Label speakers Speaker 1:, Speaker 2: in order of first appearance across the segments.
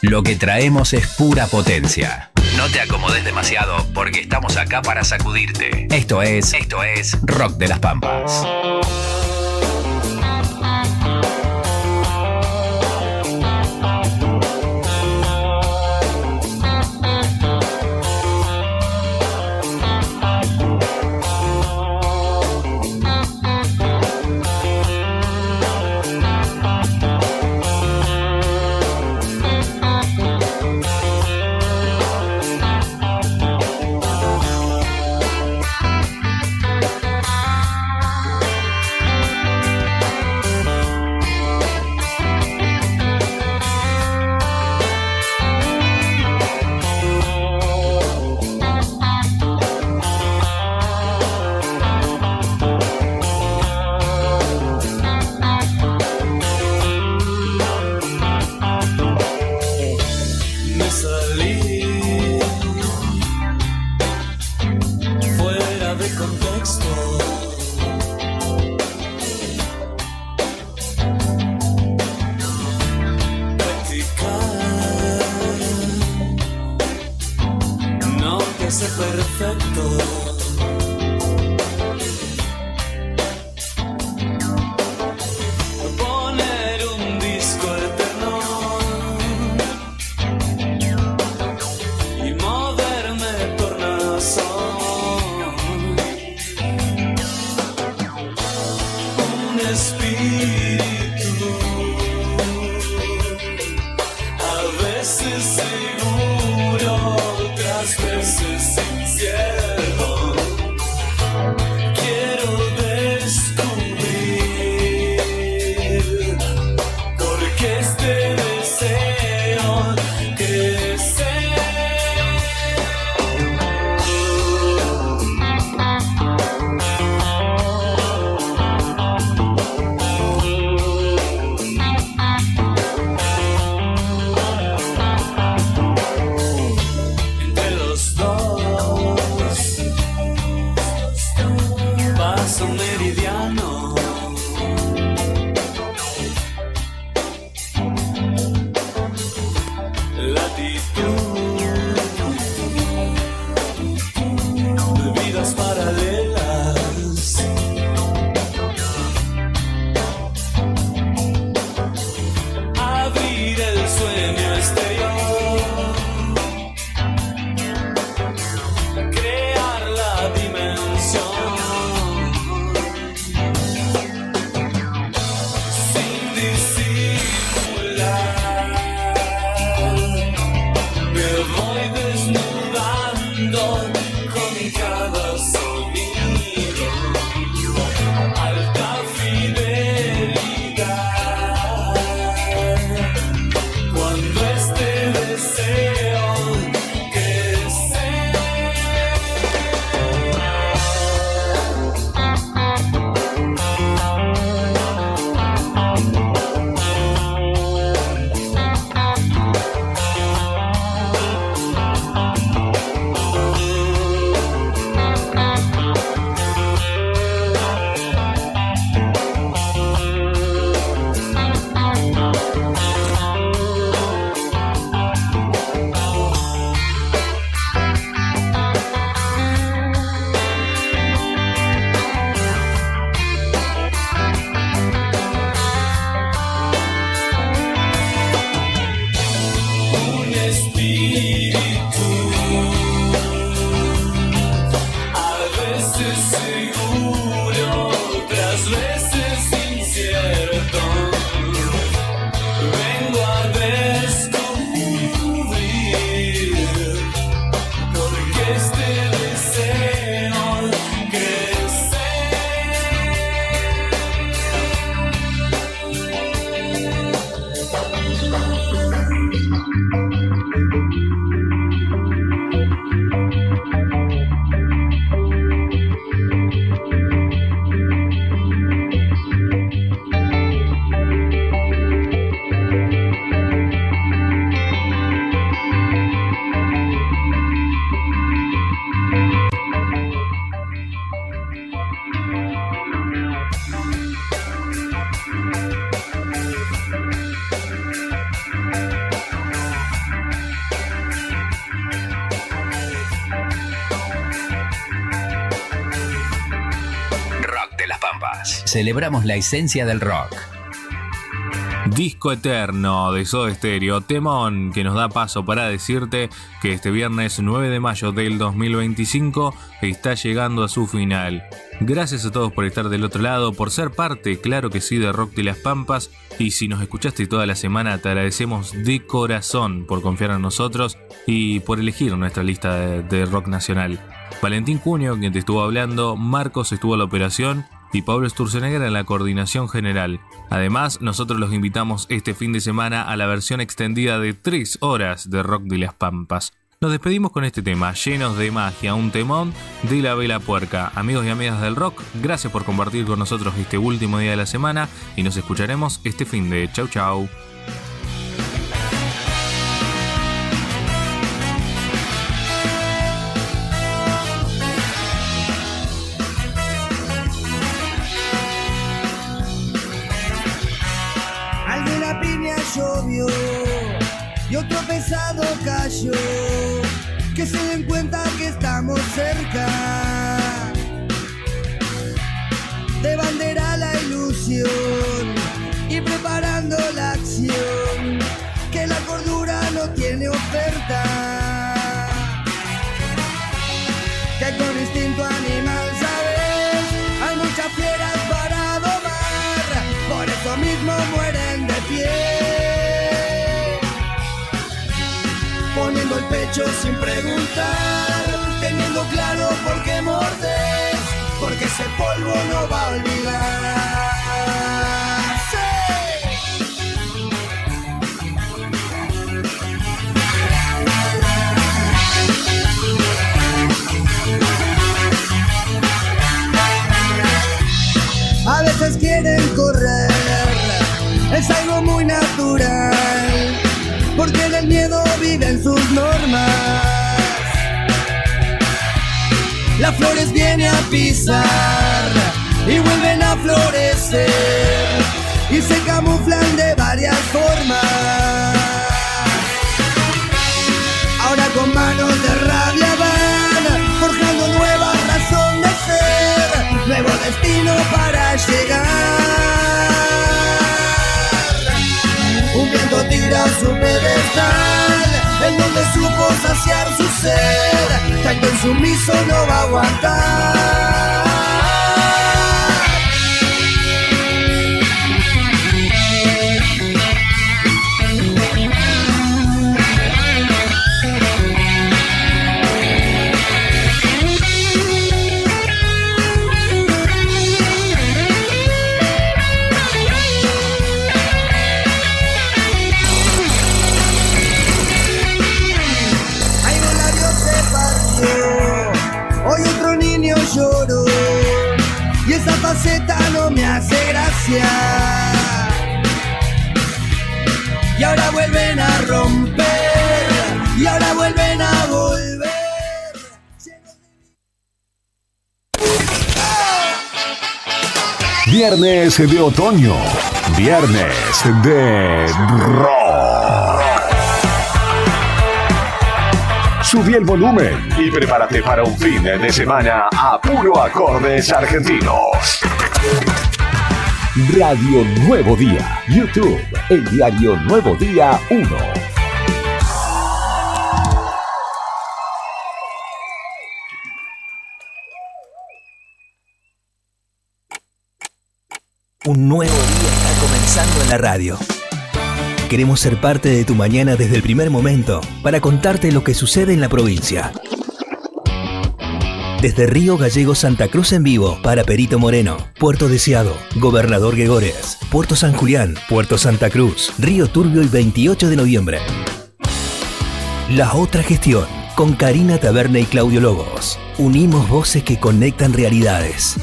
Speaker 1: Lo que traemos es pura potencia. No te acomodes demasiado porque estamos acá para sacudirte. Esto es Rock de las Pampas.
Speaker 2: Seguro, otras veces incierto.
Speaker 1: Celebramos la esencia del rock.
Speaker 2: Disco Eterno de Soda Stereo, temón que nos da paso para decirte que este viernes 9 de mayo del 2025 está llegando a su final. Gracias a todos por estar del otro lado, por ser parte, claro que sí, de Rock de las Pampas, y si nos escuchaste toda la semana te agradecemos de corazón por confiar en nosotros y por elegir nuestra lista de rock nacional. Valentín Cunio, quien te estuvo hablando, Marcos estuvo a la operación y Pablo Sturzenegger en la coordinación general. Además, nosotros los invitamos este fin de semana a la versión extendida de 3 horas de Rock de las Pampas. Nos despedimos con este tema, Llenos de Magia, un temón de La Vela Puerca. Amigos y amigas del rock, gracias por compartir con nosotros este último día de la semana y nos escucharemos este fin de. Chau chau.
Speaker 3: Llovió y otro pesado cayó, que se den cuenta que estamos cerca. De bandera la ilusión y preparando la acción, que la cordura no tiene oferta, que con instinto animal, sabes, hay muchas fieras para domar, por eso mismo mueren de pie, poniendo el pecho sin preguntar, teniendo claro por qué mordes, porque ese polvo no va a olvidar. A veces quieren correr, es algo muy natural, porque en el miedo viven sus normas. Las flores vienen a pisar y vuelven a florecer, y se camuflan de varias formas. Ahora con manos de rabia van forjando nueva razón de ser, nuevo destino para llegar. Un viento tira su pedestal, en donde supo saciar su ser, tanto insumiso no va a aguantar. Lloro, y esa faceta no me hace gracia, y ahora vuelven a romper, y ahora vuelven a volver.
Speaker 4: Viernes de otoño, viernes de rock. Subí el volumen y prepárate para un fin de semana a puro acordes argentinos. Radio Nuevo Día, YouTube, el diario Nuevo Día 1.
Speaker 5: Un nuevo día está comenzando en la radio. Queremos ser parte de tu mañana desde el primer momento para contarte lo que sucede en la provincia. Desde Río Gallegos Santa Cruz en vivo para Perito Moreno, Puerto Deseado, Gobernador Gregores, Puerto San Julián, Puerto Santa Cruz, Río Turbio y 28 de noviembre. La otra gestión con Karina Taberna y Claudio Lobos. Unimos voces que conectan realidades.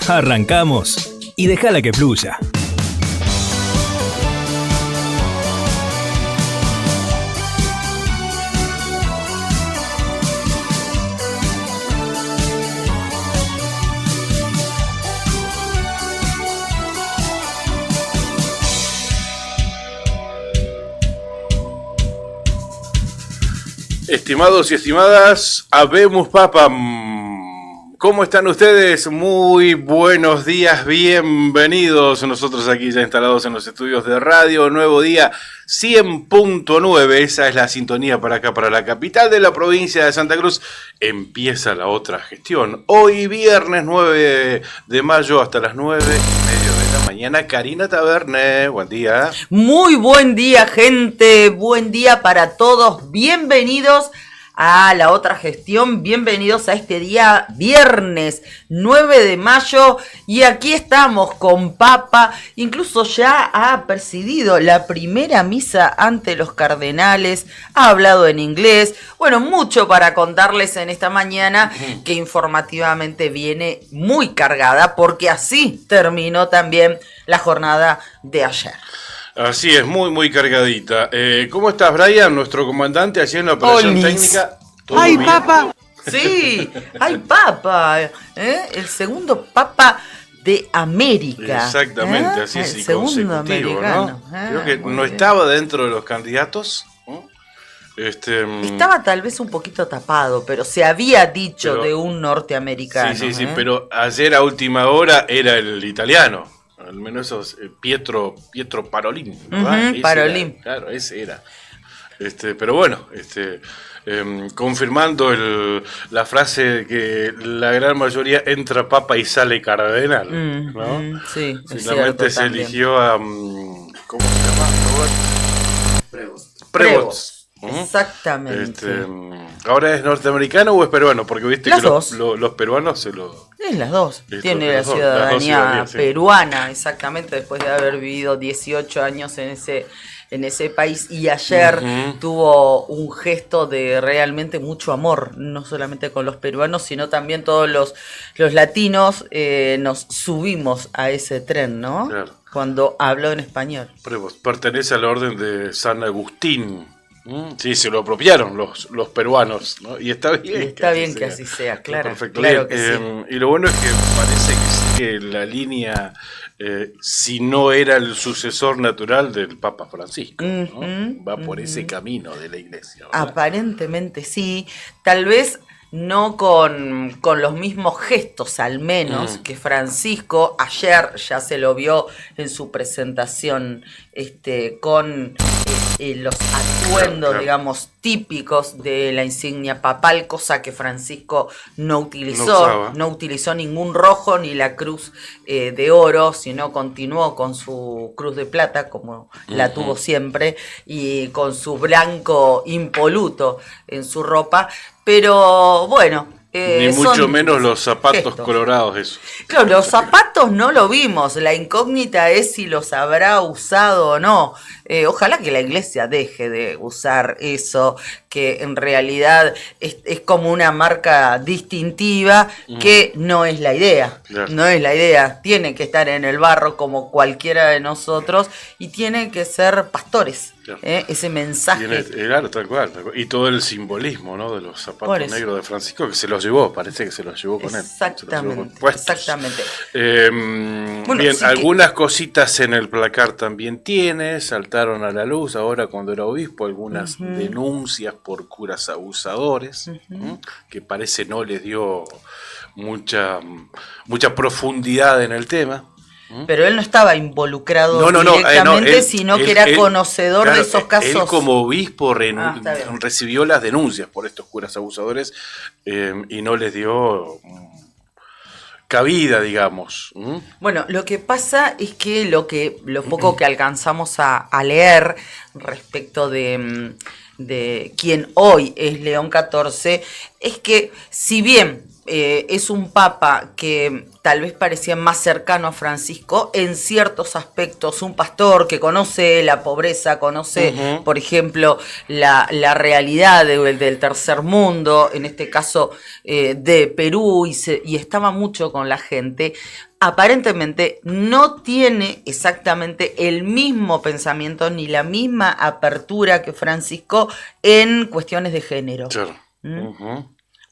Speaker 5: Arrancamos y déjala que fluya.
Speaker 6: Estimados y estimadas, habemos papam. ¿Cómo están ustedes? Muy buenos días, bienvenidos. Nosotros aquí ya instalados en los estudios de Radio Nuevo Día 100.9. Esa es la sintonía para acá, para la capital de la provincia de Santa Cruz. Empieza la otra gestión. Hoy viernes 9 de mayo hasta las 9:30 de la mañana. Karina Taberne, buen día.
Speaker 7: Muy buen día, gente. Buen día para todos. Bienvenidos a la otra gestión, bienvenidos a este día viernes 9 de mayo y aquí estamos con Papa, incluso ya ha presidido la primera misa ante los cardenales, ha hablado en inglés, bueno, mucho para contarles en esta mañana que informativamente viene muy cargada porque así terminó también la jornada de ayer.
Speaker 6: Así es, muy cargadita. ¿Cómo estás, Brian? Nuestro comandante allí en la operación técnica.
Speaker 7: ¡Ay, bien? Papa! Sí, ¡ay, Papa! El segundo Papa de América.
Speaker 6: Exactamente, así es,
Speaker 7: el segundo americano.
Speaker 6: ¿no? Creo que no estaba dentro de los candidatos.
Speaker 7: Estaba tal vez un poquito tapado, pero se había dicho de un norteamericano.
Speaker 6: Sí, pero ayer a última hora era el italiano. Al menos esos, Pietro Parolin, ¿verdad?
Speaker 7: Parolin.
Speaker 6: Claro, ese era. Pero bueno, confirmando la frase de que la gran mayoría entra papa y sale cardenal, ¿no?
Speaker 7: Sí,
Speaker 6: finalmente se eligió a ¿cómo se llama? Prevost.
Speaker 7: Exactamente.
Speaker 6: ¿Ahora es norteamericano o es peruano? Porque viste
Speaker 7: las
Speaker 6: que
Speaker 7: dos.
Speaker 6: Los peruanos se lo...
Speaker 7: Es las dos. Tiene la
Speaker 6: las
Speaker 7: ciudadanía
Speaker 6: sí.
Speaker 7: peruana, exactamente, después de haber vivido 18 años en ese país. Y ayer tuvo un gesto de realmente mucho amor, no solamente con los peruanos, sino también todos los latinos nos subimos a ese tren, ¿no?
Speaker 6: Claro.
Speaker 7: Cuando habló en español.
Speaker 6: Pertenece a la orden de San Agustín. Sí, se lo apropiaron los peruanos, ¿no? Y está bien.
Speaker 7: Está bien que así sea, claro.
Speaker 6: Perfecto.
Speaker 7: Claro que sí.
Speaker 6: Y lo bueno es que parece que sigue la línea, si no era el sucesor natural del Papa Francisco, ¿no? Va por ese camino de la iglesia, ¿verdad?
Speaker 7: Aparentemente sí, tal vez no con los mismos gestos, al menos, que Francisco. Ayer ya se lo vio en su presentación con los atuendos,
Speaker 6: claro.
Speaker 7: digamos, típicos de la insignia papal, cosa que Francisco no utilizó. No utilizó ningún rojo ni la cruz de oro, sino continuó con su cruz de plata, como la tuvo siempre, y con su blanco impoluto en su ropa. Pero bueno,
Speaker 6: ni mucho menos los zapatos colorados, eso.
Speaker 7: Claro, los zapatos no lo vimos. La incógnita es si los habrá usado o no. Ojalá que la iglesia deje de usar eso, que en realidad es como una marca distintiva, que no es la idea. Claro. No es la idea. Tiene que estar en el barro como cualquiera de nosotros y tiene que ser pastores. Claro. Ese mensaje.
Speaker 6: Claro, tal cual. Y todo el simbolismo, ¿no? De los zapatos negros de Francisco, que se los llevó, parece que se los llevó con él.
Speaker 7: Exactamente.
Speaker 6: Bueno, bien, algunas cositas en el placar también tiene, saltaron a la luz ahora cuando era obispo, algunas denuncias por curas abusadores, que parece no les dio mucha profundidad en el tema.
Speaker 7: Pero él no estaba involucrado directamente, sino que era conocedor de esos casos.
Speaker 6: Él como obispo recibió las denuncias por estos curas abusadores y no les dio cabida, digamos.
Speaker 7: Bueno, lo que pasa es que lo poco que alcanzamos a leer respecto de quien hoy es León XIV es que, si bien es un papa que tal vez parecía más cercano a Francisco en ciertos aspectos, un pastor que conoce la pobreza, conoce, por ejemplo, la realidad del tercer mundo, en este caso de Perú, y estaba mucho con la gente. Aparentemente no tiene exactamente el mismo pensamiento ni la misma apertura que Francisco en cuestiones de género.
Speaker 6: Claro.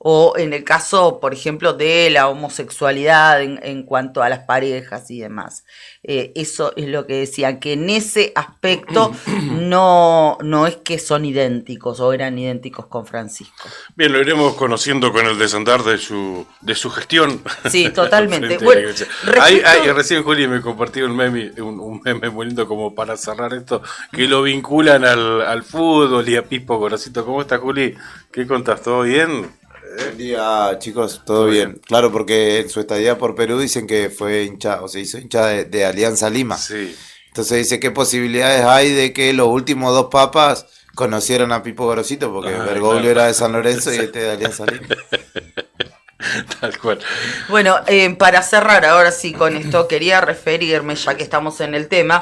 Speaker 7: o en el caso, por ejemplo, de la homosexualidad en cuanto a las parejas y demás. Eso es lo que decían, que en ese aspecto no es que son idénticos o eran idénticos con Francisco.
Speaker 6: Bien, lo iremos conociendo con el desandar de su gestión.
Speaker 7: Sí, totalmente.
Speaker 6: Bueno, recién Juli me compartió un meme muy lindo como para cerrar esto, que lo vinculan al fútbol y a Pipo Gorosito. ¿Cómo estás, Juli? ¿Qué contás? ¿Todo bien?
Speaker 8: Buen día, chicos, todo bien. Claro, porque en su estadía por Perú dicen que fue hincha, o se hizo hincha de Alianza Lima.
Speaker 6: Sí.
Speaker 8: Entonces dice, ¿qué posibilidades hay de que los últimos dos papas conocieran a Pipo Gorosito? Porque Bergoglio era de San Lorenzo y este de Alianza Lima.
Speaker 6: Tal cual.
Speaker 7: Bueno, para cerrar ahora sí con esto, quería referirme, ya que estamos en el tema,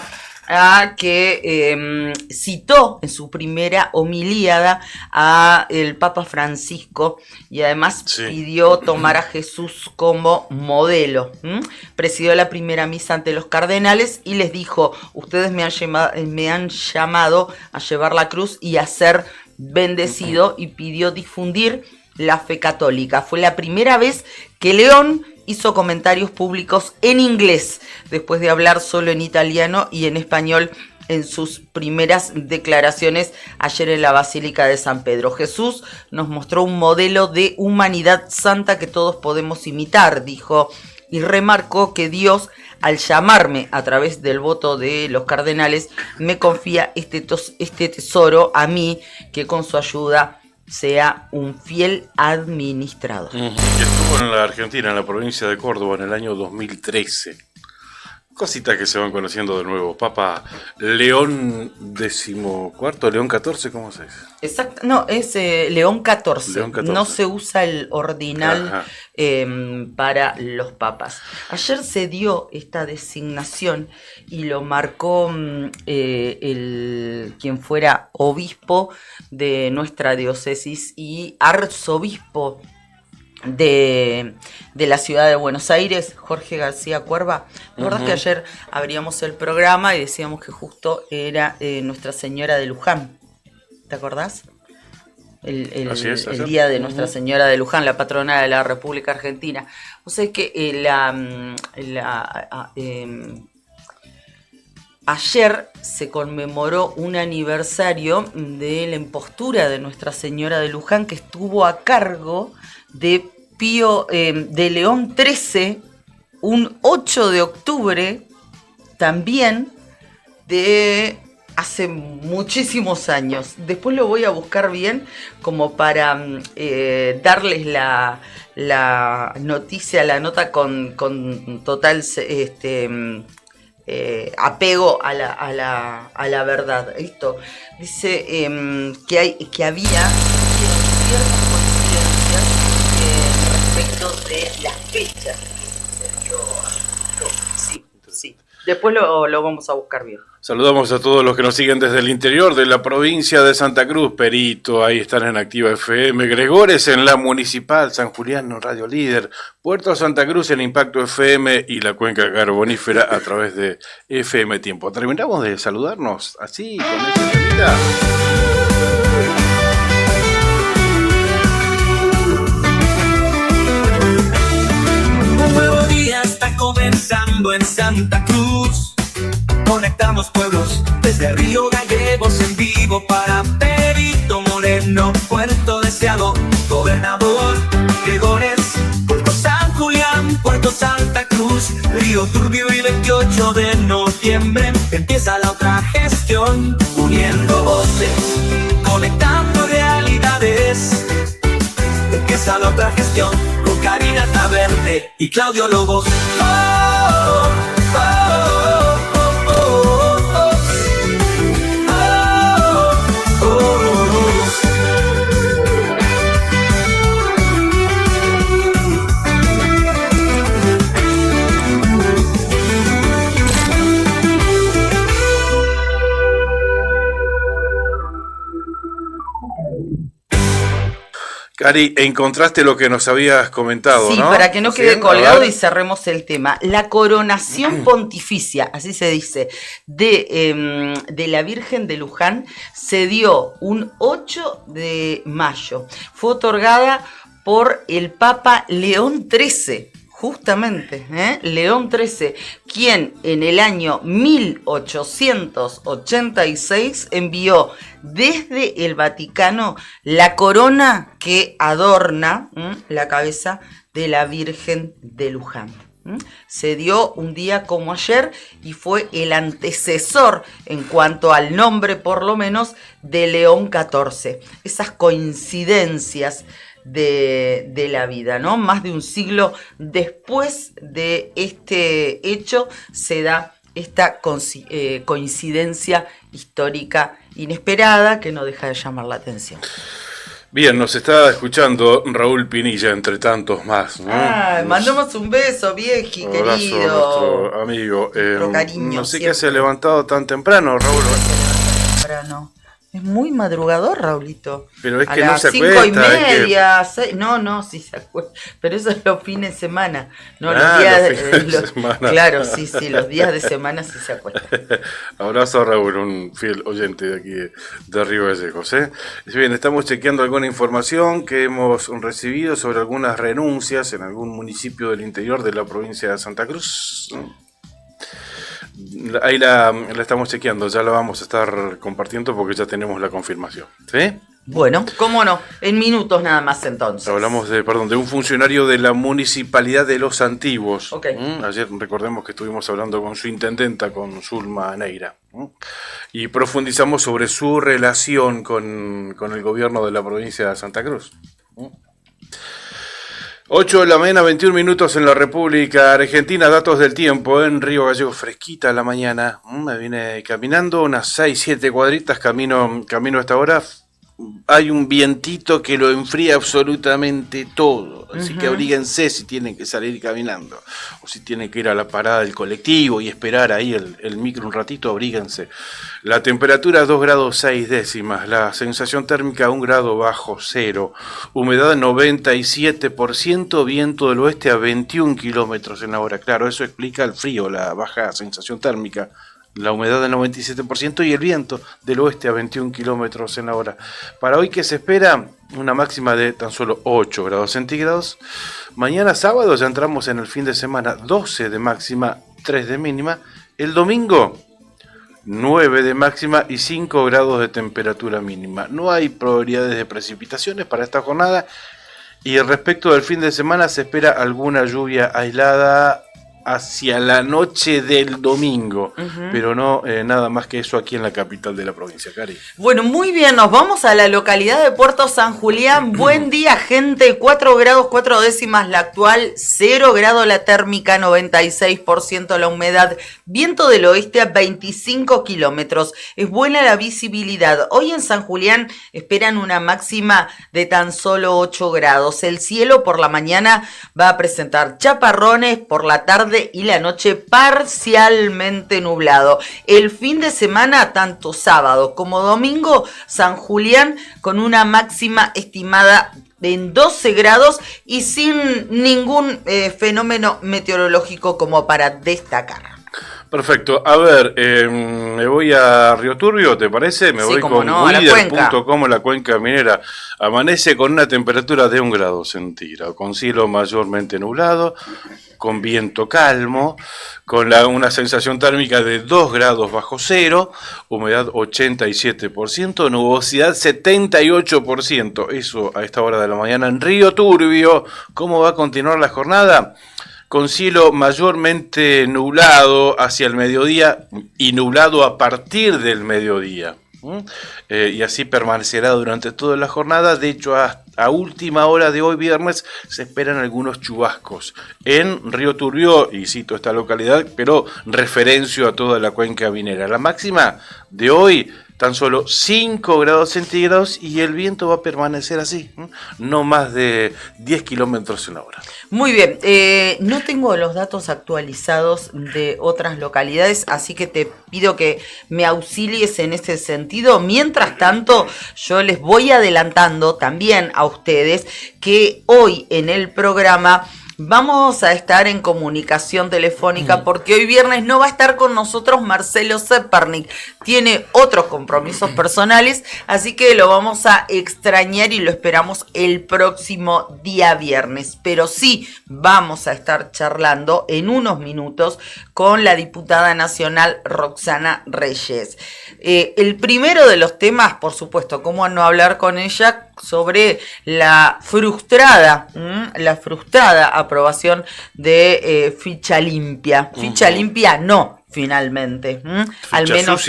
Speaker 7: a que citó en su primera homilíada a el Papa Francisco y además pidió tomar a Jesús como modelo. Presidió la primera misa ante los cardenales y les dijo: ustedes me han llamado a llevar la cruz y a ser bendecido, y pidió difundir la fe católica. Fue la primera vez que León hizo comentarios públicos en inglés, después de hablar solo en italiano y en español en sus primeras declaraciones ayer en la Basílica de San Pedro. Jesús nos mostró un modelo de humanidad santa que todos podemos imitar, dijo, y remarcó que Dios, al llamarme a través del voto de los cardenales, me confía este tesoro a mí, que con su ayuda sea un fiel administrador.
Speaker 6: Estuvo en la Argentina, en la provincia de Córdoba, en el año 2013. Cositas que se van conociendo de nuevo. Papa León XIV, León XIV, ¿cómo se dice?
Speaker 7: Exacto, no, es León XIV.
Speaker 6: León XIV.
Speaker 7: No se usa el ordinal para los papas. Ayer se dio esta designación y lo marcó quien fuera obispo de nuestra diócesis y arzobispo de la ciudad de Buenos Aires, Jorge García Cuerva. La verdad es que ayer abríamos el programa y decíamos que justo era Nuestra Señora de Luján. ¿Te acordás? El día de Nuestra Señora de Luján, la patrona de la República Argentina. O sea que ayer se conmemoró un aniversario de la impostura de Nuestra Señora de Luján, que estuvo a cargo de de León XIII, un 8 de octubre, también de hace muchísimos años. Después lo voy a buscar bien como para darles la noticia, la nota con total apego a la verdad. Esto dice que había ciertas coincidencias respecto de las fechas que se dio. Sí. Después lo vamos a buscar bien.
Speaker 6: Saludamos a todos los que nos siguen desde el interior de la provincia de Santa Cruz. Perito, ahí están en Activa FM. Gregores en la Municipal, San Julián, Radio Líder. Puerto Santa Cruz en Impacto FM y la Cuenca Carbonífera a través de FM Tiempo. Terminamos de saludarnos así, con esta temita.
Speaker 9: Un nuevo día está comenzando en Santa Cruz. Conectamos pueblos desde Río Gallegos en vivo para Perito Moreno, Puerto Deseado, Gobernador Gregores, Puerto San Julián, Puerto Santa Cruz, Río Turbio y 28 de noviembre empieza la otra gestión, uniendo voces, conectando realidades. Empieza la otra gestión con Karina Taverne y Claudio Lobos.
Speaker 6: Cari, encontraste lo que nos habías comentado,
Speaker 7: sí,
Speaker 6: ¿no?
Speaker 7: Para que no quede colgado y cerremos el tema. La coronación pontificia, así se dice, de la Virgen de Luján se dio un 8 de mayo. Fue otorgada por el Papa León XIII. Justamente, León XIII, quien en el año 1886 envió desde el Vaticano la corona que adorna la cabeza de la Virgen de Luján. Se dio un día como ayer y fue el antecesor en cuanto al nombre, por lo menos, de León XIV. Esas coincidencias de la vida, ¿no? Más de un siglo después de este hecho se da esta coincidencia histórica inesperada que no deja de llamar la atención.
Speaker 6: Bien, nos está escuchando Raúl Pinilla, entre tantos más, ¿no?
Speaker 7: Mandamos un beso, vieji,
Speaker 6: un abrazo
Speaker 7: querido.
Speaker 6: a nuestro amigo.
Speaker 7: Cariño,
Speaker 6: no sé
Speaker 7: siempre.
Speaker 6: qué se ha levantado tan temprano, Raúl.
Speaker 7: Temprano. Es muy madrugador, Raulito.
Speaker 6: Pero es
Speaker 7: a
Speaker 6: que no
Speaker 7: las
Speaker 6: se
Speaker 7: 5:30,
Speaker 6: acuesta.
Speaker 7: 6, no, sí se acuesta. Pero eso es los fines de semana. No,
Speaker 6: Los fines de
Speaker 7: los
Speaker 6: semana.
Speaker 7: Claro, sí, los días de semana sí se acuesta.
Speaker 6: Abrazo a Raúl, un fiel oyente de aquí de Río Gallegos. Bien, estamos chequeando alguna información que hemos recibido sobre algunas renuncias en algún municipio del interior de la provincia de Santa Cruz. Ahí la estamos chequeando, ya la vamos a estar compartiendo porque ya tenemos la confirmación. ¿Sí?
Speaker 7: Bueno, cómo no, en minutos nada más entonces.
Speaker 6: Hablamos de un funcionario de la Municipalidad de Los Antiguos.
Speaker 7: Okay.
Speaker 6: Ayer recordemos que estuvimos hablando con su intendenta, con Zulma Neira, y profundizamos sobre su relación con el gobierno de la provincia de Santa Cruz. 8 de la mañana, 21 minutos en la República Argentina. Datos del tiempo en Río Gallegos, fresquita la mañana. Me vine caminando unas 6, 7 cuadritas, camino a esta hora. Hay un vientito que lo enfría absolutamente todo. Así que abríguense si tienen que salir caminando. O si tienen que ir a la parada del colectivo y esperar ahí el micro un ratito, abríguense. La temperatura 2 grados 6 décimas. La sensación térmica 1 grado bajo cero. Humedad 97%. Viento del oeste a 21 kilómetros en la hora. Claro, eso explica el frío, la baja sensación térmica. La humedad del 97% y el viento del oeste a 21 kilómetros en la hora. Para hoy, que se espera una máxima de tan solo 8 grados centígrados. Mañana sábado ya entramos en el fin de semana, 12 de máxima, 3 de mínima. El domingo, 9 de máxima y 5 grados de temperatura mínima. No hay probabilidades de precipitaciones para esta jornada. Y respecto del fin de semana, se espera alguna lluvia aislada hacia la noche del domingo, pero no nada más que eso aquí en la capital de la provincia, Cari.
Speaker 7: Bueno, muy bien, nos vamos a la localidad de Puerto San Julián. Buen día, gente. 4 grados 4 décimas la actual, 0 grado la térmica, 96% la humedad, viento del oeste a 25 kilómetros. Es buena la visibilidad. Hoy en San Julián esperan una máxima de tan solo 8 grados. El cielo por la mañana va a presentar chaparrones, por la tarde y la noche parcialmente nublado. El fin de semana, tanto sábado como domingo, San Julián con una máxima estimada en 12 grados y sin ningún fenómeno meteorológico como para destacar.
Speaker 6: Perfecto. A ver, me voy a Río Turbio, ¿te parece? Me voy con Guider.com, la cuenca minera. Amanece con una temperatura de 1 grado centígrado, con cielo mayormente nublado, con viento calmo, con una sensación térmica de 2 grados bajo cero, humedad 87%, nubosidad 78%. Eso a esta hora de la mañana en Río Turbio. ¿Cómo va a continuar la jornada? Con cielo mayormente nublado hacia el mediodía y nublado a partir del mediodía. Y así permanecerá durante toda la jornada. De hecho, a última hora de hoy viernes se esperan algunos chubascos en Río Turbio, y cito esta localidad, pero referencio a toda la cuenca minera. La máxima de hoy, tan solo 5 grados centígrados, y el viento va a permanecer así, no más de 10 kilómetros en la hora.
Speaker 7: Muy bien, no tengo los datos actualizados de otras localidades, así que te pido que me auxilies en ese sentido. Mientras tanto, yo les voy adelantando también a ustedes que hoy en el programa vamos a estar en comunicación telefónica porque hoy viernes no va a estar con nosotros Marcelo Zepernik. Tiene otros compromisos personales, así que lo vamos a extrañar y lo esperamos el próximo día viernes. Pero sí vamos a estar charlando en unos minutos con la diputada nacional Roxana Reyes. El primero de los temas, por supuesto, cómo no hablar con ella sobre la frustrada aprobación de ficha limpia. Ficha limpia no, finalmente, al menos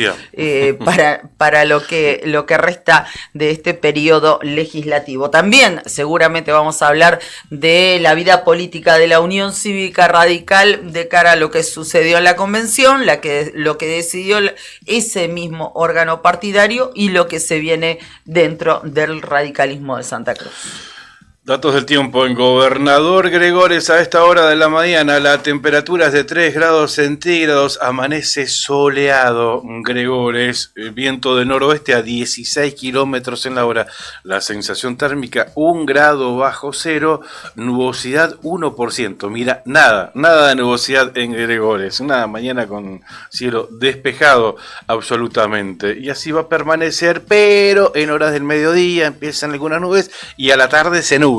Speaker 7: para lo que resta de este periodo legislativo. También seguramente vamos a hablar de la vida política de la Unión Cívica Radical de cara a lo que sucedió en la convención, lo que decidió ese mismo órgano partidario y lo que se viene dentro del radicalismo de Santa Cruz.
Speaker 6: Datos del tiempo en Gobernador Gregores a esta hora de la mañana. La temperatura es de 3 grados centígrados. Amanece soleado Gregores. Viento de noroeste a 16 kilómetros en la hora. La sensación térmica 1 grado bajo cero. Nubosidad 1%. Mira, nada de nubosidad en Gregores. Una mañana con cielo despejado absolutamente. Y así va a permanecer, pero en horas del mediodía empiezan algunas nubes y a la tarde se nubla.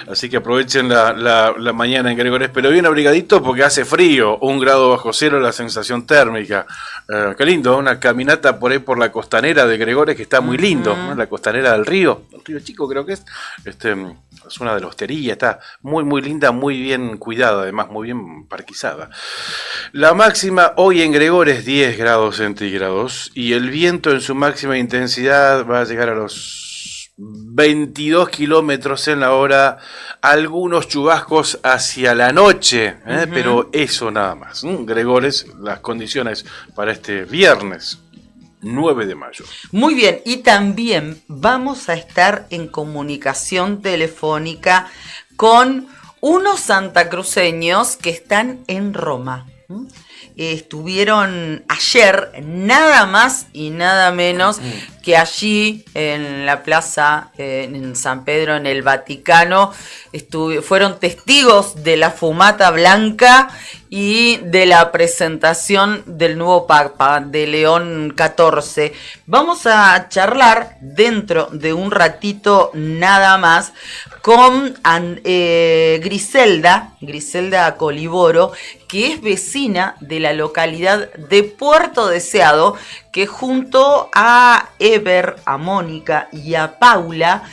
Speaker 6: Así que aprovechen la mañana en Gregores, pero bien abrigadito porque hace frío, 1 grado bajo cero la sensación térmica. Qué lindo, una caminata por ahí por la costanera de Gregores que está muy lindo, ¿no? La costanera del río, el río Chico creo que es una de la hostería, está muy linda, muy bien cuidada, además muy bien parquizada. La máxima hoy en Gregores 10 grados centígrados y el viento en su máxima intensidad va a llegar a los 22 kilómetros en la hora, algunos chubascos hacia la noche, pero eso nada más. Gregores, las condiciones para este viernes 9 de mayo.
Speaker 7: Muy bien, y también vamos a estar en comunicación telefónica con unos santacruceños que están en Roma. Estuvieron ayer nada más y nada menos que allí en la plaza en San Pedro, en el Vaticano, fueron testigos de la fumata blanca y de la presentación del nuevo Papa, de León XIV. Vamos a charlar dentro de un ratito nada más con Griselda Coliboro, que es vecina de la localidad de Puerto Deseado, que junto a Eber, a Mónica y a Paula,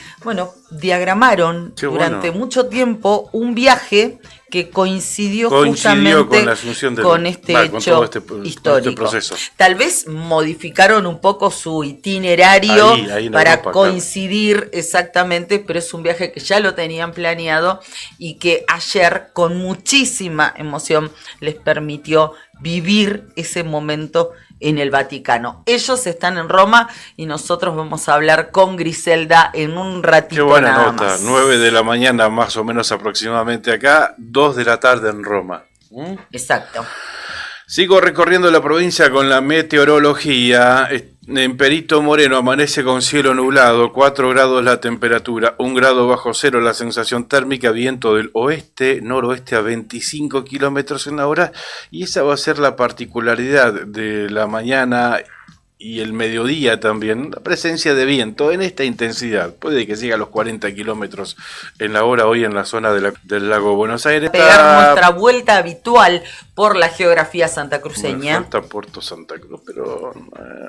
Speaker 7: diagramaron durante mucho tiempo un viaje que coincidió justamente
Speaker 6: con la asunción
Speaker 7: con este hecho histórico.
Speaker 6: Este proceso.
Speaker 7: Tal vez modificaron un poco su itinerario
Speaker 6: ahí
Speaker 7: para
Speaker 6: Europa,
Speaker 7: coincidir exactamente, pero es un viaje que ya lo tenían planeado y que ayer con muchísima emoción les permitió vivir ese momento en el Vaticano. Ellos están en Roma y nosotros vamos a hablar con Griselda en un ratito.
Speaker 6: Qué buena
Speaker 7: nada
Speaker 6: nota,
Speaker 7: más.
Speaker 6: 9 de la mañana más o menos aproximadamente acá, 2 de la tarde en Roma.
Speaker 7: Exacto.
Speaker 6: Sigo recorriendo la provincia con la meteorología. En Perito Moreno amanece con cielo nublado, 4 grados la temperatura, 1 grado bajo cero la sensación térmica, viento del oeste-noroeste a 25 kilómetros en la hora, y esa va a ser la particularidad de la mañana y el mediodía también, la presencia de viento en esta intensidad. Puede que llegue a los 40 kilómetros en la hora hoy en la zona del lago Buenos Aires.
Speaker 7: Pegar nuestra vuelta habitual por la geografía santacruceña.
Speaker 6: Falta Puerto Santa Cruz, pero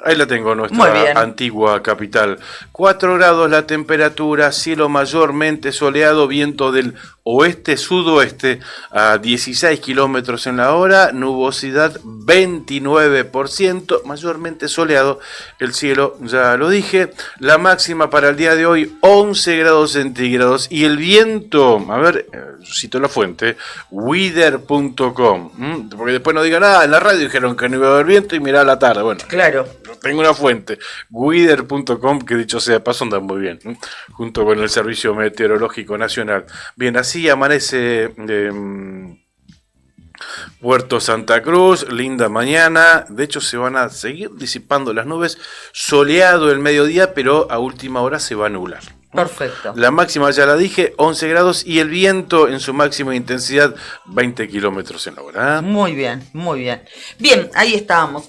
Speaker 6: ahí la tengo, nuestra antigua capital. 4 grados la temperatura, cielo mayormente soleado, viento del oeste-sudoeste a 16 kilómetros en la hora, nubosidad 29%, mayormente soleado el cielo, ya lo dije. La máxima para el día de hoy 11 grados centígrados y el viento, cito la fuente, weather.com, porque después no digan nada, en la radio dijeron que no iba a haber viento y mirá a la tarde. Bueno,
Speaker 7: claro,
Speaker 6: tengo una fuente, weather.com, que dicho sea de paso anda muy bien, junto con el Servicio Meteorológico Nacional. Bien, así amanece Puerto Santa Cruz, linda mañana. De hecho se van a seguir disipando las nubes, soleado el mediodía, pero a última hora se va a nublar.
Speaker 7: Perfecto.
Speaker 6: La máxima ya la dije, 11 grados, y el viento en su máxima intensidad, 20 kilómetros en hora.
Speaker 7: Muy bien, muy bien. Bien, ahí estábamos.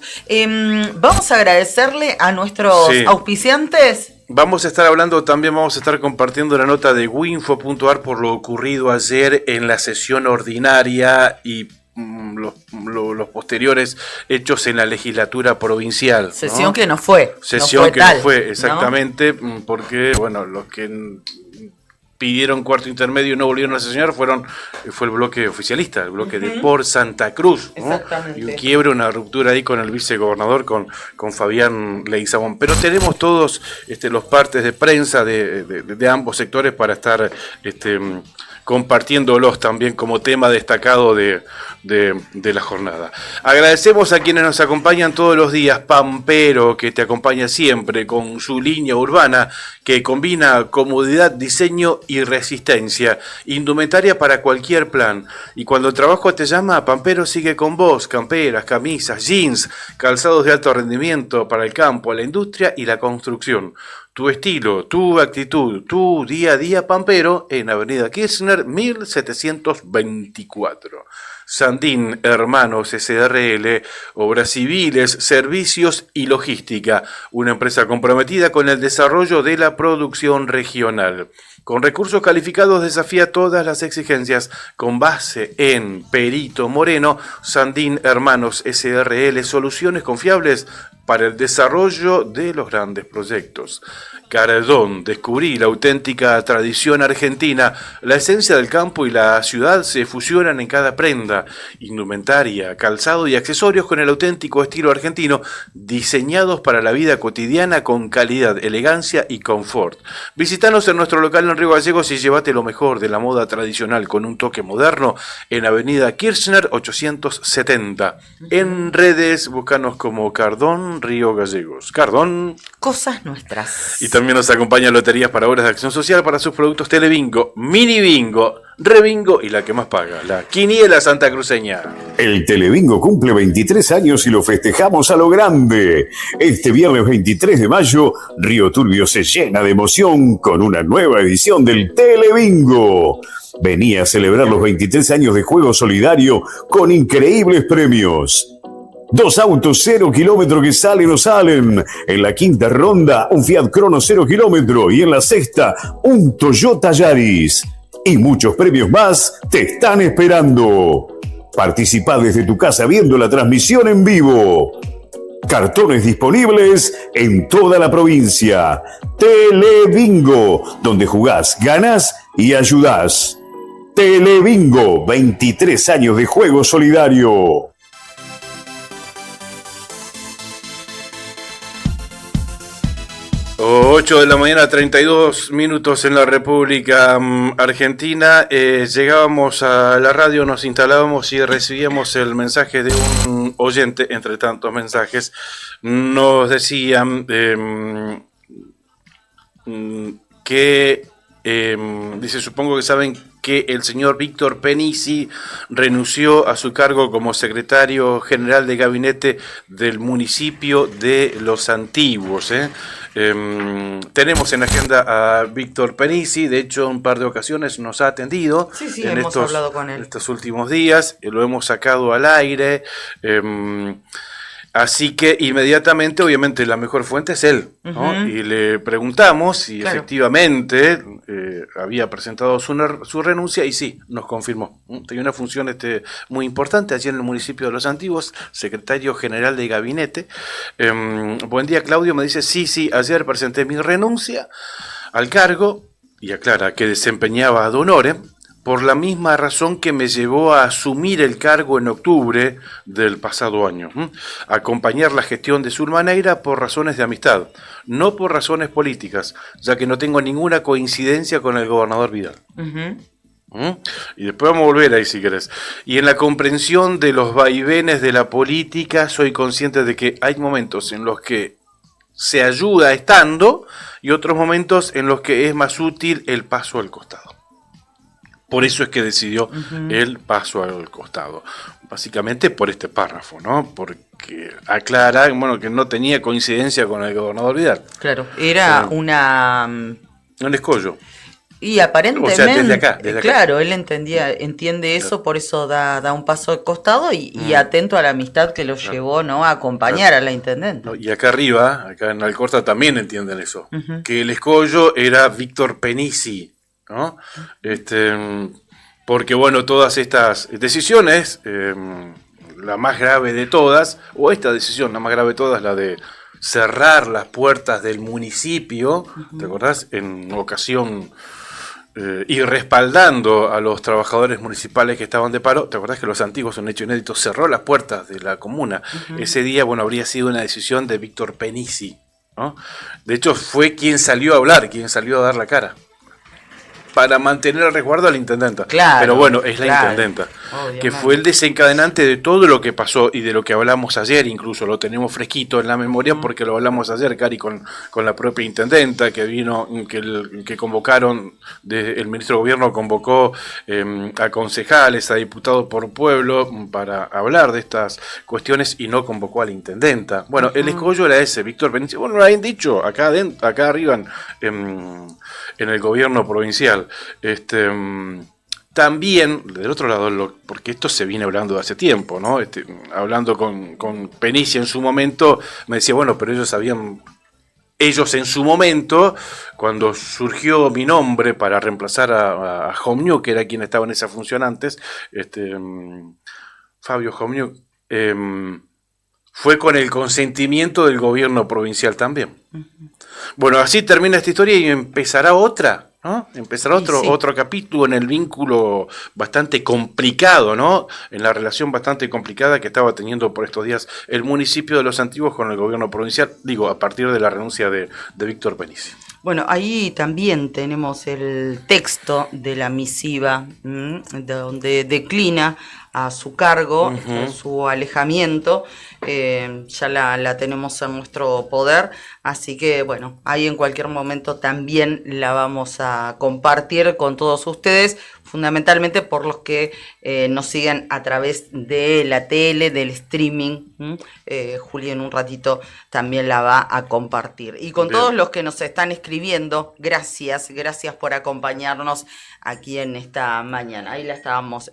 Speaker 7: Vamos a agradecerle a nuestros auspiciantes.
Speaker 6: Vamos a estar hablando también, vamos a estar compartiendo la nota de winfo.ar por lo ocurrido ayer en la sesión ordinaria y los posteriores hechos en la legislatura provincial.
Speaker 7: Sesión que no fue.
Speaker 6: Sesión que no fue, exactamente, ¿no? Porque, bueno, los que pidieron cuarto intermedio y no volvieron a sesionar fue el bloque oficialista, el bloque de Por Santa Cruz, ¿no?
Speaker 7: Exactamente.
Speaker 6: Y un quiebre, una ruptura ahí con el vicegobernador, con Fabián Leguizamón. Pero tenemos todos los partes de prensa de ambos sectores para estar compartiéndolos también como tema destacado de la jornada. Agradecemos a quienes nos acompañan todos los días. Pampero, que te acompaña siempre con su línea urbana que combina comodidad, diseño y resistencia. Indumentaria para cualquier plan. Y cuando el trabajo te llama, Pampero sigue con vos. Camperas, camisas, jeans, calzados de alto rendimiento para el campo, la industria y la construcción. Tu estilo, tu actitud, tu día a día, Pampero, en Avenida Kirchner 1724. Sandín Hermanos SRL, obras civiles, servicios y logística, una empresa comprometida con el desarrollo de la producción regional. Con recursos calificados desafía todas las exigencias, con base en Perito Moreno. Sandín Hermanos SRL, soluciones confiables para el desarrollo de los grandes proyectos. Cardón, descubrí la auténtica tradición argentina. La esencia del campo y la ciudad se fusionan en cada prenda. Indumentaria, calzado y accesorios con el auténtico estilo argentino, diseñados para la vida cotidiana con calidad, elegancia y confort. Visítanos en nuestro local en Río Gallegos y llévate lo mejor de la moda tradicional con un toque moderno en Avenida Kirchner 870. En redes, búscanos como Cardón Río Gallegos. Cardón.
Speaker 7: Cosas nuestras.
Speaker 6: Y también nos acompaña Loterías para Obras de Acción Social para sus productos Telebingo, Mini Bingo, Rebingo y la que más paga, la Quiniela Santacruceña.
Speaker 10: El Telebingo cumple 23 años y lo festejamos a lo grande. Este viernes 23 de mayo, Río Turbio se llena de emoción con una nueva edición del Telebingo. Vení a celebrar los 23 años de juego solidario con increíbles premios. 2 autos 0 kilómetro que salen o salen. En la quinta ronda, un Fiat Crono 0 kilómetro. Y en la sexta, un Toyota Yaris. Y muchos premios más te están esperando. Participá desde tu casa viendo la transmisión en vivo. Cartones disponibles en toda la provincia. Telebingo, donde jugás, ganás y ayudás. Telebingo, 23 años de juego solidario.
Speaker 6: 8 de la mañana, 32 minutos en la República Argentina. Llegábamos a la radio, nos instalábamos y recibíamos el mensaje de un oyente, entre tantos mensajes. Nos decían que, dice, supongo que saben que el señor Víctor Penici renunció a su cargo como secretario general de gabinete del municipio de Los Antiguos. Tenemos en agenda a Víctor Penici, de hecho en un par de ocasiones nos ha atendido.
Speaker 7: Sí, hemos hablado con él.
Speaker 6: Estos últimos días, lo hemos sacado al aire. Así que inmediatamente, obviamente, la mejor fuente es él, ¿no? Y le preguntamos si efectivamente había presentado su renuncia y sí, nos confirmó. Tenía una función muy importante allí en el municipio de Los Antiguos, secretario general de gabinete. Buen día, Claudio, me dice, sí, ayer presenté mi renuncia al cargo y aclara que desempeñaba ad honorem, por la misma razón que me llevó a asumir el cargo en octubre del pasado año. Acompañar la gestión de Surmaneira por razones de amistad, no por razones políticas, ya que no tengo ninguna coincidencia con el gobernador Vidal. Y después vamos a volver ahí si querés. Y en la comprensión de los vaivenes de la política, soy consciente de que hay momentos en los que se ayuda estando y otros momentos en los que es más útil el paso al costado. Por eso es que decidió el paso al costado. Básicamente por este párrafo, ¿no? Porque aclara, que no tenía coincidencia con el gobernador Vidal.
Speaker 7: Claro, era una
Speaker 6: En el escollo.
Speaker 7: Y aparentemente,
Speaker 6: o sea, desde acá.
Speaker 7: Claro, él entiende eso, por eso da un paso al costado y atento a la amistad que lo llevó, ¿no?, a acompañar a la intendente.
Speaker 6: Y acá arriba, acá en Alcorta, también entienden eso. Que el escollo era Víctor Penici, ¿no? Porque, bueno, todas estas decisiones, la más grave de todas, o esta decisión, la más grave de todas, la de cerrar las puertas del municipio, ¿te acordás? En ocasión, y respaldando a los trabajadores municipales que estaban de paro. ¿Te acordás que Los Antiguos, un hecho inédito, cerró las puertas de la comuna? Ese día, bueno, habría sido una decisión de Víctor Penici, ¿no? De hecho, fue quien salió a hablar, quien salió a dar la cara para mantener el resguardo a la intendenta.
Speaker 7: Claro,
Speaker 6: pero bueno, es la intendenta, obviamente, que fue el desencadenante de todo lo que pasó y de lo que hablamos ayer. Incluso lo tenemos fresquito en la memoria porque lo hablamos ayer, Cari, con la propia intendenta que vino, que convocaron, el ministro de Gobierno convocó a concejales, a diputados por pueblo para hablar de estas cuestiones y no convocó a la intendenta. Bueno, el escollo era ese, Víctor Penici. Bueno, lo habían dicho acá arriba en el gobierno provincial. También, del otro lado, porque esto se viene hablando de hace tiempo, ¿no? Hablando con Penici en su momento, me decía, bueno, pero ellos en su momento, cuando surgió mi nombre para reemplazar a Homniuk, que era quien estaba en esa función antes, Fabio Homniuk, fue con el consentimiento del gobierno provincial también. Bueno, así termina esta historia y empezará otra, ¿no? Empezará otro capítulo en el vínculo bastante complicado, ¿no? En la relación bastante complicada que estaba teniendo por estos días el municipio de Los Antiguos con el gobierno provincial, a partir de la renuncia de Víctor Penici.
Speaker 7: Bueno, ahí también tenemos el texto de la misiva, donde declina a su cargo, su alejamiento, ya la tenemos en nuestro poder, así que bueno, ahí en cualquier momento también la vamos a compartir con todos ustedes, fundamentalmente por los que nos siguen a través de la tele, del streaming. Juli en un ratito también la va a compartir. Y con todos los que nos están escribiendo, gracias por acompañarnos aquí en esta mañana. Ahí la estábamos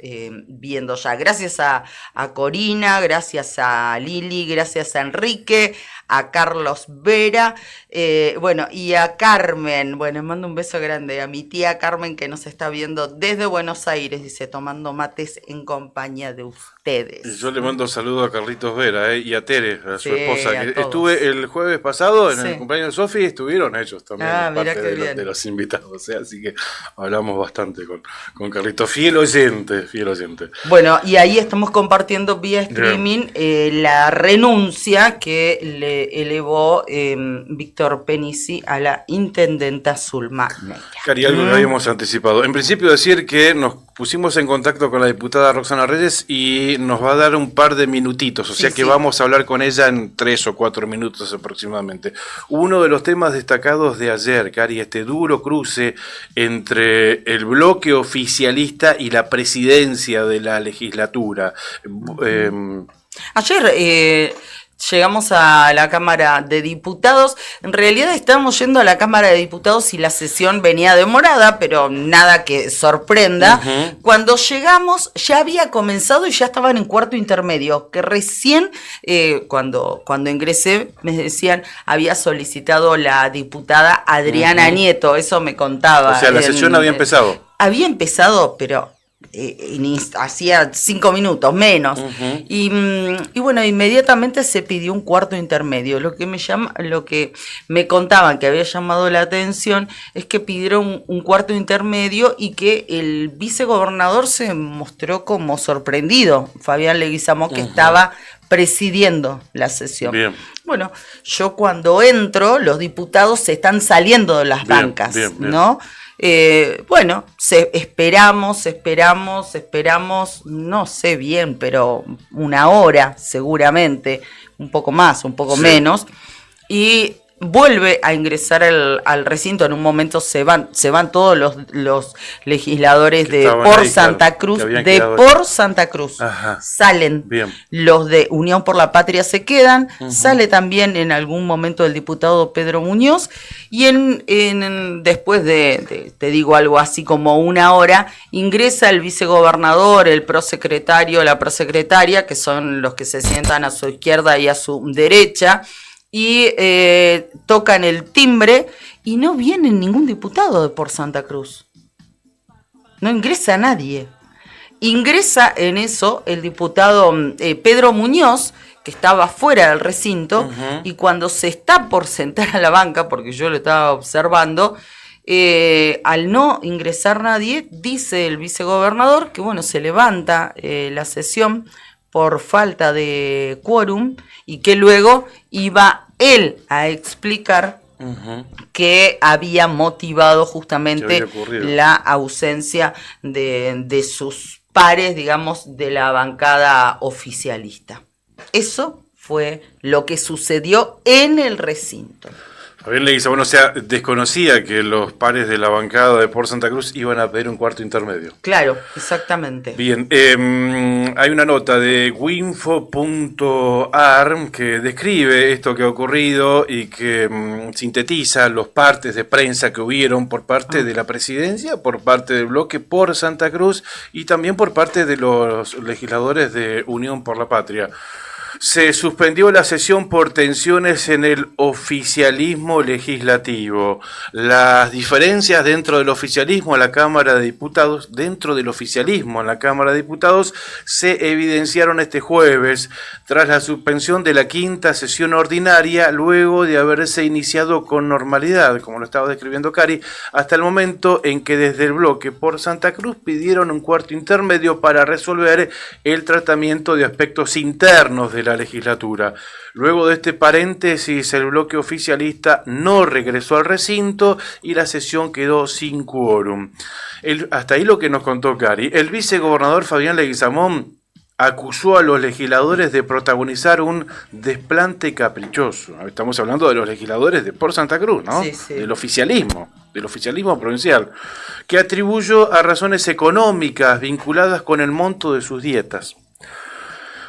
Speaker 7: viendo ya. Gracias a Corina, gracias a Lili, gracias a Enrique, a Carlos Vera, bueno, y a Carmen. Bueno, mando un beso grande a mi tía Carmen, que nos está viendo desde Buenos Aires, dice, tomando mates en compañía de ustedes.
Speaker 6: Y yo le mando un saludo a Carlitos Vera, y a Tere, a su esposa. Que estuve el jueves pasado en el cumpleaños de Sofi, y estuvieron ellos también, parte de los invitados, así que hablamos bastante con Carlitos, fiel oyente.
Speaker 7: Bueno, y ahí estamos compartiendo vía streaming la renuncia que le elevó Víctor Penici a la intendenta Zulma Neira.
Speaker 6: Cari, algo que habíamos anticipado. En principio decir que nos pusimos en contacto con la diputada Roxana Reyes y nos va a dar un par de minutitos, o sea que vamos a hablar con ella en 3 o 4 minutos aproximadamente. Uno de los temas destacados de ayer, Cari, este duro cruce entre el bloque oficialista y la presidencia de la legislatura.
Speaker 7: Ayer llegamos a la Cámara de Diputados. En realidad estábamos yendo a la Cámara de Diputados y la sesión venía demorada, pero nada que sorprenda. Cuando llegamos ya había comenzado y ya estaban en cuarto intermedio, que recién cuando ingresé me decían había solicitado la diputada Adriana Nieto, eso me contaba.
Speaker 6: O sea, la sesión había empezado.
Speaker 7: Había empezado, pero hacía 5 minutos menos. Y bueno, inmediatamente se pidió un cuarto intermedio. Lo que me contaban que había llamado la atención es que pidieron un cuarto intermedio y que el vicegobernador se mostró como sorprendido, Fabián Leguizamo, que estaba presidiendo la sesión. Bien. Bueno, yo cuando entro, los diputados se están saliendo de las bancas, ¿no? Bueno, esperamos, no sé bien, pero 1 hora seguramente, un poco más, un poco menos, y vuelve a ingresar al recinto. En un momento se van todos los legisladores de por Santa Cruz, Santa Cruz. Ajá. Salen. Bien. Los de Unión por la Patria se quedan. Sale también en algún momento el diputado Pedro Muñoz. Y después de, te digo, algo así como una hora, ingresa el vicegobernador, el prosecretario, la prosecretaria, que son los que se sientan a su izquierda y a su derecha, y tocan el timbre y no viene ningún diputado de por Santa Cruz. No ingresa nadie. Ingresa en eso el diputado Pedro Muñoz, que estaba fuera del recinto, y cuando se está por sentar a la banca, porque yo lo estaba observando, al no ingresar nadie, dice el vicegobernador que bueno, se levanta la sesión por falta de quórum y que luego iba él a explicar que había motivado justamente la ausencia de sus pares, digamos, de la bancada oficialista. Eso fue lo que sucedió en el recinto.
Speaker 6: Fabián Leguizamón, o sea, desconocía que los pares de la bancada de por Santa Cruz iban a pedir un cuarto intermedio.
Speaker 7: Claro, exactamente.
Speaker 6: Bien, hay una nota de winfo.ar que describe esto que ha ocurrido y que sintetiza los partes de prensa que hubieron por parte de la presidencia, por parte del bloque por Santa Cruz y también por parte de los legisladores de Unión por la Patria. Se suspendió la sesión por tensiones en el oficialismo legislativo. Las diferencias dentro del oficialismo en la Cámara de Diputados, se evidenciaron este jueves tras la suspensión de la quinta sesión ordinaria, luego de haberse iniciado con normalidad, como lo estaba describiendo Cari, hasta el momento en que desde el bloque por Santa Cruz pidieron un cuarto intermedio para resolver el tratamiento de aspectos internos de la legislatura. Luego de este paréntesis, el bloque oficialista no regresó al recinto y la sesión quedó sin quórum. Hasta ahí lo que nos contó Cari. El vicegobernador Fabián Leguizamón acusó a los legisladores de protagonizar un desplante caprichoso. Estamos hablando de los legisladores de por Santa Cruz, ¿no? Sí, sí. Del oficialismo provincial, que atribuyó a razones económicas vinculadas con el monto de sus dietas.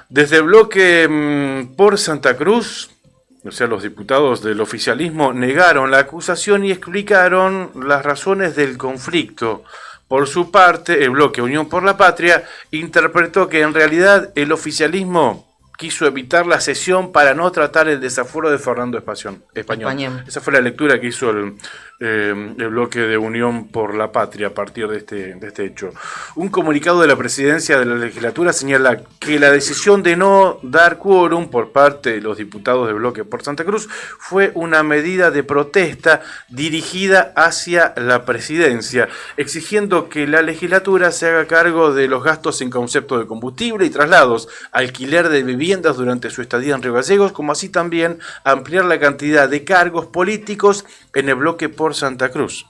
Speaker 6: Desde el bloque por Santa Cruz, o sea, los diputados del oficialismo negaron la acusación y explicaron las razones del conflicto. Por su parte, el bloque Unión por la Patria interpretó que en realidad el oficialismo quiso evitar la sesión para no tratar el desafuero de Fernando Español. Esa fue la lectura que hizo el bloque de Unión por la Patria a partir de este hecho. Un comunicado de la presidencia de la legislatura señala que la decisión de no dar quórum por parte de los diputados del bloque por Santa Cruz fue una medida de protesta dirigida hacia la presidencia, exigiendo que la legislatura se haga cargo de los gastos en concepto de combustible y traslados, alquiler de viviendas durante su estadía en Río Gallegos, como así también ampliar la cantidad de cargos políticos en el bloque por Santa Cruz.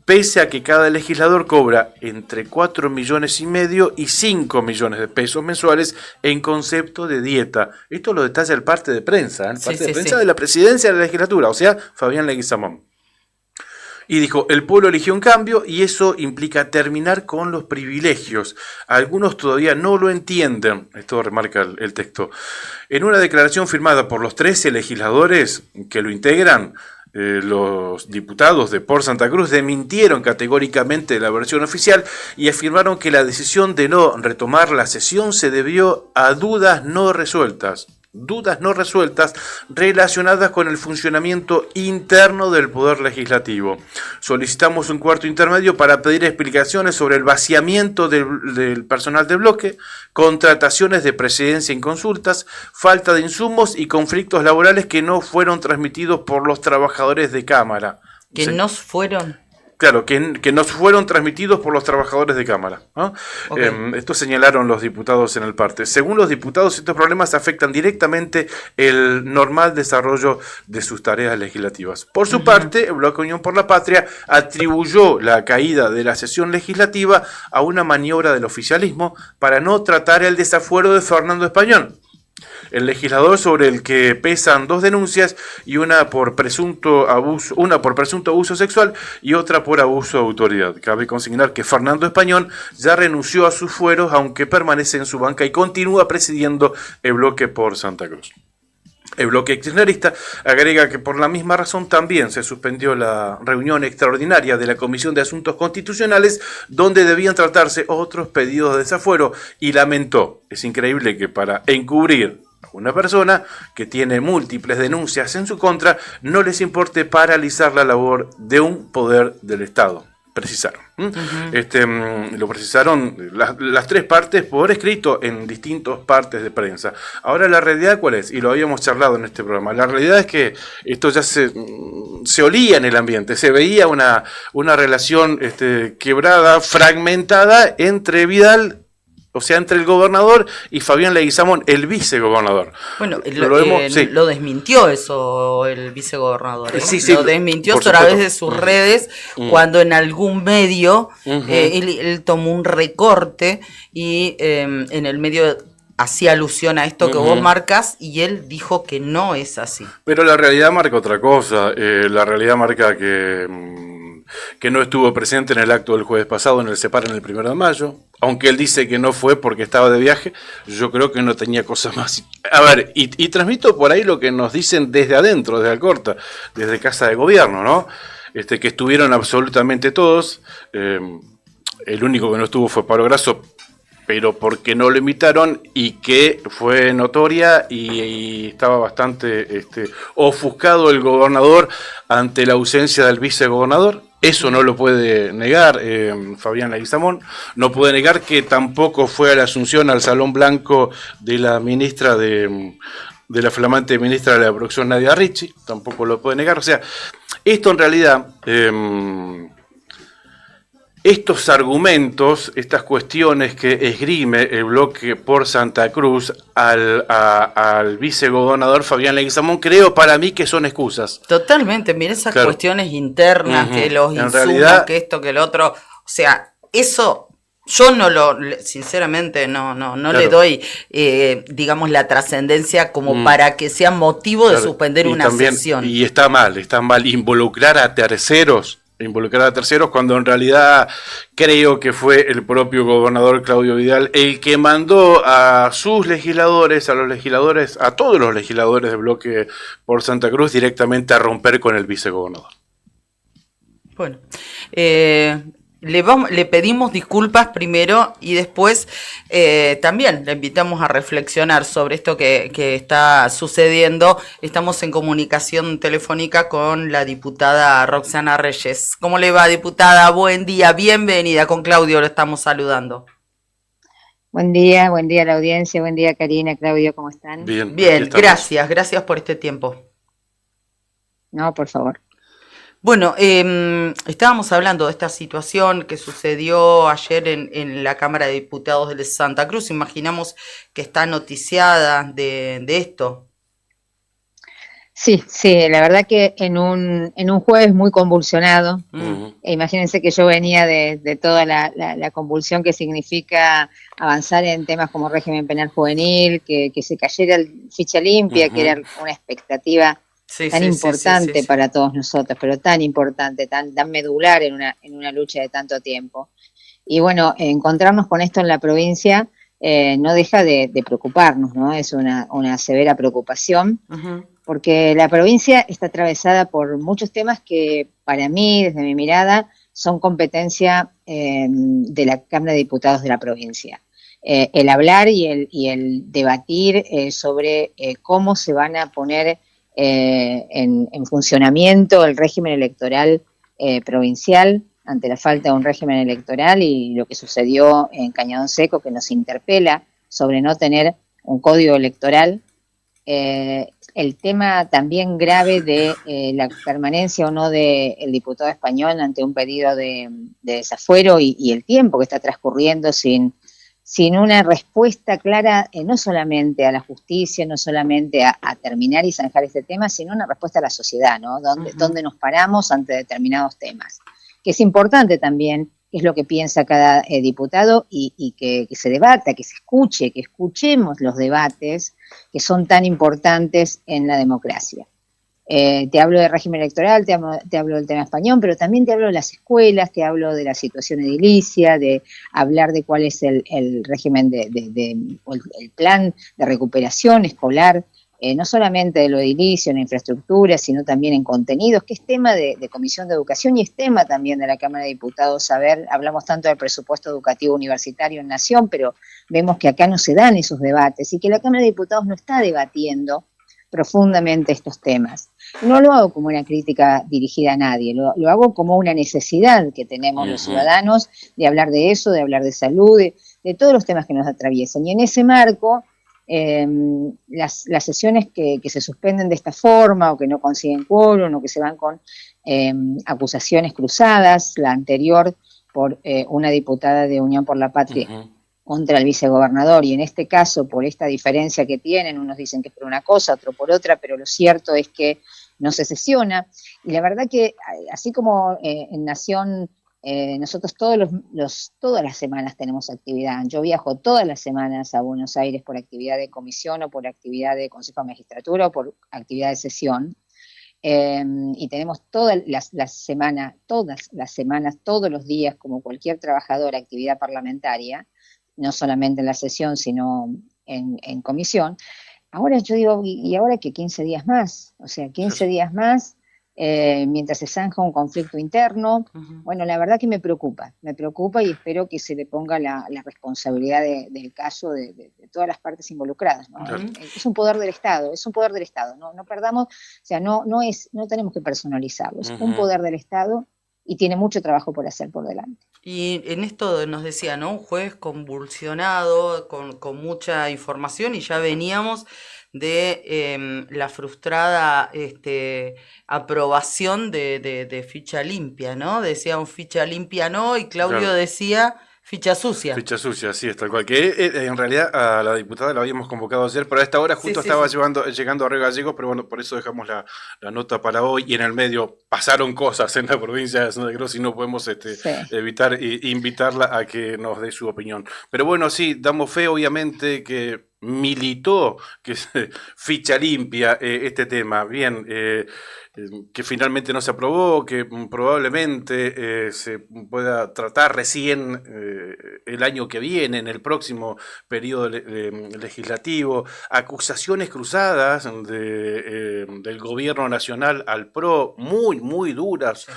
Speaker 6: Pese a que cada legislador cobra entre 4,5 millones y 5 millones de pesos mensuales en concepto de dieta. Esto lo detalla el parte de prensa, de la presidencia de la legislatura, o sea, Fabián Leguizamón. Y dijo, el pueblo eligió un cambio y eso implica terminar con los privilegios. Algunos todavía no lo entienden, esto remarca el texto. En una declaración firmada por los 13 legisladores que lo integran, los diputados de por Santa Cruz desmintieron categóricamente la versión oficial y afirmaron que la decisión de no retomar la sesión se debió a dudas no resueltas relacionadas con el funcionamiento interno del Poder Legislativo. Solicitamos un cuarto intermedio para pedir explicaciones sobre el vaciamiento del personal del bloque, contrataciones de presidencia en consultas, falta de insumos y conflictos laborales que no fueron transmitidos por los trabajadores de Cámara. Claro, que no fueron transmitidos por los trabajadores de Cámara, ¿no? Esto señalaron los diputados en el parte. Según los diputados, estos problemas afectan directamente el normal desarrollo de sus tareas legislativas. Por su parte, el Bloque Unión por la Patria atribuyó la caída de la sesión legislativa a una maniobra del oficialismo para no tratar el desafuero de Fernando Español, El legislador, sobre el que pesan 2 denuncias y una por presunto abuso sexual y otra por abuso de autoridad. Cabe consignar que Fernando Español ya renunció a sus fueros, aunque permanece en su banca y continúa presidiendo el bloque por Santa Cruz. El bloque kirchnerista agrega que por la misma razón también se suspendió la reunión extraordinaria de la Comisión de Asuntos Constitucionales, donde debían tratarse otros pedidos de desafuero, y lamentó: es increíble que para encubrir a una persona que tiene múltiples denuncias en su contra no les importe paralizar la labor de un poder del Estado. Precisaron. Lo precisaron las 3 partes por escrito en distintas partes de prensa. Ahora, la realidad, ¿cuál es? Y lo habíamos charlado en este programa. La realidad es que esto ya se olía en el ambiente, se veía una relación quebrada, fragmentada entre Vidal, o sea, entre el gobernador, y Fabián Leguizamón, el vicegobernador.
Speaker 7: Bueno, lo desmintió eso el vicegobernador.
Speaker 6: Sí,
Speaker 7: lo desmintió a través de sus redes, cuando en algún medio él tomó un recorte y en el medio hacía alusión a esto que vos marcas, y él dijo que no es así.
Speaker 6: Pero la realidad marca otra cosa. La realidad marca que no estuvo presente en el acto del jueves pasado en el CEPAR en el 1 de mayo. Aunque él dice que no fue porque estaba de viaje, yo creo que no tenía cosas más. A ver, y transmito por ahí lo que nos dicen desde adentro, desde Alcorta, desde Casa de Gobierno, ¿no? Que estuvieron absolutamente todos. El único que no estuvo fue Pablo Grasso, pero porque no lo invitaron, y que fue notoria y estaba bastante ofuscado el gobernador ante la ausencia del vicegobernador. Eso no lo puede negar Fabián Leguizamón. No puede negar que tampoco fue a la asunción al Salón Blanco de la ministra de la flamante ministra de la Producción, Nadia Ricci. Tampoco lo puede negar. O sea, esto en realidad, estos argumentos, estas cuestiones que esgrime el bloque por Santa Cruz al vicegobernador Fabián Leguizamón, creo para mí que son excusas.
Speaker 7: Totalmente, mira esas cuestiones internas, que los insumos, que esto, que el otro, o sea, eso yo sinceramente no le doy, digamos, la trascendencia como para que sea motivo de suspender una sesión.
Speaker 6: Y está mal involucrar a terceros, cuando en realidad creo que fue el propio gobernador Claudio Vidal el que mandó a sus legisladores, a todos los legisladores del bloque por Santa Cruz, directamente a romper con el vicegobernador.
Speaker 7: Bueno, le pedimos disculpas primero, y después también le invitamos a reflexionar sobre esto que está sucediendo. Estamos en comunicación telefónica con la diputada Roxana Reyes. ¿Cómo le va, diputada? Buen día, bienvenida. Con Claudio lo estamos saludando.
Speaker 11: Buen día a la audiencia, buen día Karina, Claudio, ¿cómo están?
Speaker 7: Bien, gracias por este tiempo.
Speaker 11: No, por favor.
Speaker 7: Bueno, estábamos hablando de esta situación que sucedió ayer en la Cámara de Diputados de Santa Cruz. Imaginamos que está noticiada de esto.
Speaker 11: Sí, la verdad que en un jueves muy convulsionado. Imagínense que yo venía de toda la convulsión que significa avanzar en temas como régimen penal juvenil, que se cayera el ficha limpia, que era una expectativa tan importante para todos nosotros, pero tan importante, tan medular en una lucha de tanto tiempo. Y bueno, encontrarnos con esto en la provincia no deja de preocuparnos, ¿no? Es una severa preocupación, porque la provincia está atravesada por muchos temas que para mí, desde mi mirada, son competencia de la Cámara de Diputados de la provincia. El hablar y el debatir sobre cómo se van a poner en funcionamiento el régimen electoral provincial ante la falta de un régimen electoral, y lo que sucedió en Cañadón Seco, que nos interpela sobre no tener un código electoral, el tema también grave de la permanencia o no del diputado español ante un pedido de desafuero, y el tiempo que está transcurriendo sin una respuesta clara, no solamente a la justicia, no solamente a terminar y zanjar este tema, sino una respuesta a la sociedad, ¿no? Donde nos paramos ante determinados temas. Que es importante también qué es lo que piensa cada diputado y que se debata, que se escuche, que escuchemos los debates que son tan importantes en la democracia. Te hablo del régimen electoral, te hablo del tema español, pero también te hablo de las escuelas, te hablo de la situación edilicia, de hablar de cuál es el régimen o el plan de recuperación escolar, no solamente de lo edilicio, en infraestructura, sino también en contenidos, que es tema de Comisión de Educación y es tema también de la Cámara de Diputados. Hablamos tanto del presupuesto educativo universitario en Nación, pero vemos que acá no se dan esos debates y que la Cámara de Diputados no está debatiendo profundamente estos temas. No lo hago como una crítica dirigida a nadie, lo hago como una necesidad que tenemos los ciudadanos de hablar de eso, de hablar de salud, de todos los temas que nos atraviesan. Y en ese marco, las sesiones que se suspenden de esta forma o que no consiguen quórum o que se van con acusaciones cruzadas, la anterior por una diputada de Unión por la Patria contra el vicegobernador, y en este caso por esta diferencia que tienen, unos dicen que es por una cosa, otro por otra, pero lo cierto es que no se sesiona, y la verdad que así como en Nación nosotros todas las semanas tenemos actividad, yo viajo todas las semanas a Buenos Aires por actividad de comisión o por actividad de Consejo de Magistratura o por actividad de sesión, y tenemos todas las semanas, todos los días, como cualquier trabajador, actividad parlamentaria, no solamente en la sesión, sino en comisión. Ahora yo digo, ¿y ahora qué? 15 días más, o sea, 15 días más, mientras se zanja un conflicto interno. Bueno, la verdad que me preocupa y espero que se le ponga la responsabilidad del caso de todas las partes involucradas, ¿no? Claro. Es un poder del Estado, no perdamos, o sea, no tenemos que personalizarlo, es un poder del Estado y tiene mucho trabajo por hacer por delante.
Speaker 7: Y en esto nos decía, ¿no? Un jueves convulsionado, con mucha información, y ya veníamos de la frustrada aprobación de ficha limpia, ¿no? Decía un ficha limpia no, y Claudio decía ficha sucia. Ficha sucia, sí, es tal cual. Que en realidad a la diputada la habíamos convocado ayer, pero a esta hora justo estaba llegando a Río Gallegos, pero bueno, por eso dejamos la nota para hoy, y en el medio pasaron cosas en la provincia de Santa Cruz y no podemos evitar invitarla a que nos dé su opinión. Pero bueno, sí, damos fe obviamente que militó que ficha limpia este tema. Bien, que finalmente no se aprobó, que probablemente se pueda tratar recién el año que viene, en el próximo periodo legislativo. Acusaciones cruzadas del gobierno nacional al PRO, muy duras,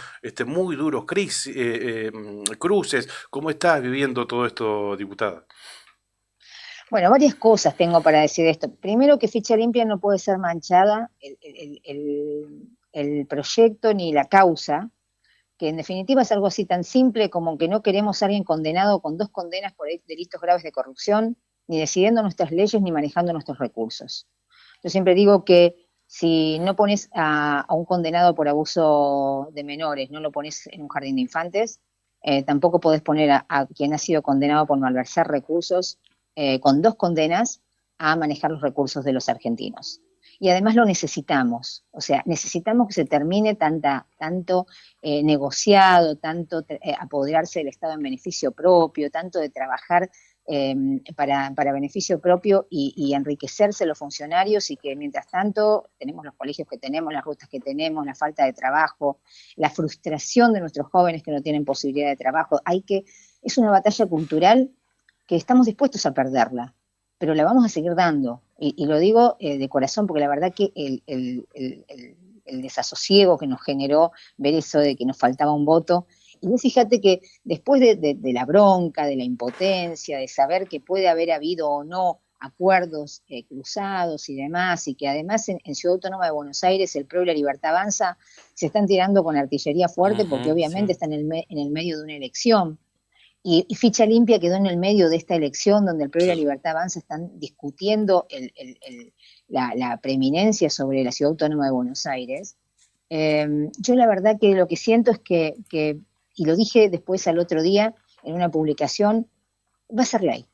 Speaker 7: muy duros cruces. ¿Cómo estás viviendo todo esto, diputada?
Speaker 11: Bueno, varias cosas tengo para decir de esto. Primero, que ficha limpia no puede ser manchada el proyecto ni la causa, que en definitiva es algo así tan simple como que no queremos a alguien condenado con 2 condenas por delitos graves de corrupción, ni decidiendo nuestras leyes ni manejando nuestros recursos. Yo siempre digo que si no pones a un condenado por abuso de menores, no lo pones en un jardín de infantes, tampoco podés poner a quien ha sido condenado por malversar recursos con 2 condenas a manejar los recursos de los argentinos. Y además lo necesitamos, o sea, necesitamos que se termine tanto negociado, tanto apoderarse del Estado en beneficio propio, tanto de trabajar para beneficio propio y enriquecerse los funcionarios, y que mientras tanto tenemos los colegios que tenemos, las rutas que tenemos, la falta de trabajo, la frustración de nuestros jóvenes que no tienen posibilidad de trabajo. Es una batalla cultural que estamos dispuestos a perderla, pero la vamos a seguir dando, y lo digo de corazón, porque la verdad que el desasosiego que nos generó ver eso de que nos faltaba un voto, y vos fíjate que después de la bronca, de la impotencia, de saber que puede haber habido o no acuerdos cruzados y demás, y que además en Ciudad Autónoma de Buenos Aires el PRO y la Libertad Avanza se están tirando con artillería fuerte, porque obviamente están en el medio de una elección. Y ficha limpia quedó en el medio de esta elección donde el PRO y la Libertad Avanza están discutiendo la preeminencia sobre la Ciudad Autónoma de Buenos Aires. Yo la verdad que lo que siento es que, y lo dije después al otro día en una publicación, va a ser ley,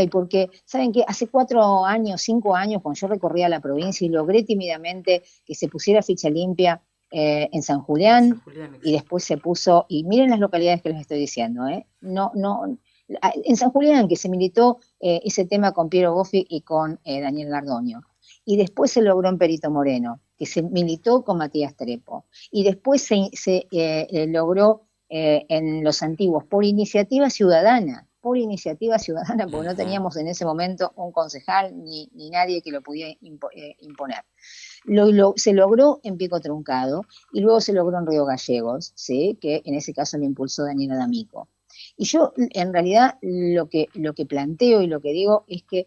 Speaker 11: porque saben que hace 4 años, 5 años, cuando yo recorría la provincia y logré tímidamente que se pusiera ficha limpia en San Julián, y después se puso, y miren las localidades que les estoy diciendo, en San Julián, que se militó ese tema con Piero Goffi y con Daniel Gardoño, y después se logró en Perito Moreno, que se militó con Matías Trepo, y después se logró en Los Antiguos por iniciativa ciudadana, porque no teníamos en ese momento un concejal ni nadie que lo pudiera imponer. Se logró en Pico Truncado y luego se logró en Río Gallegos, ¿sí? Que en ese caso lo impulsó Daniela D'Amico. Y yo, en realidad, lo que planteo y lo que digo es que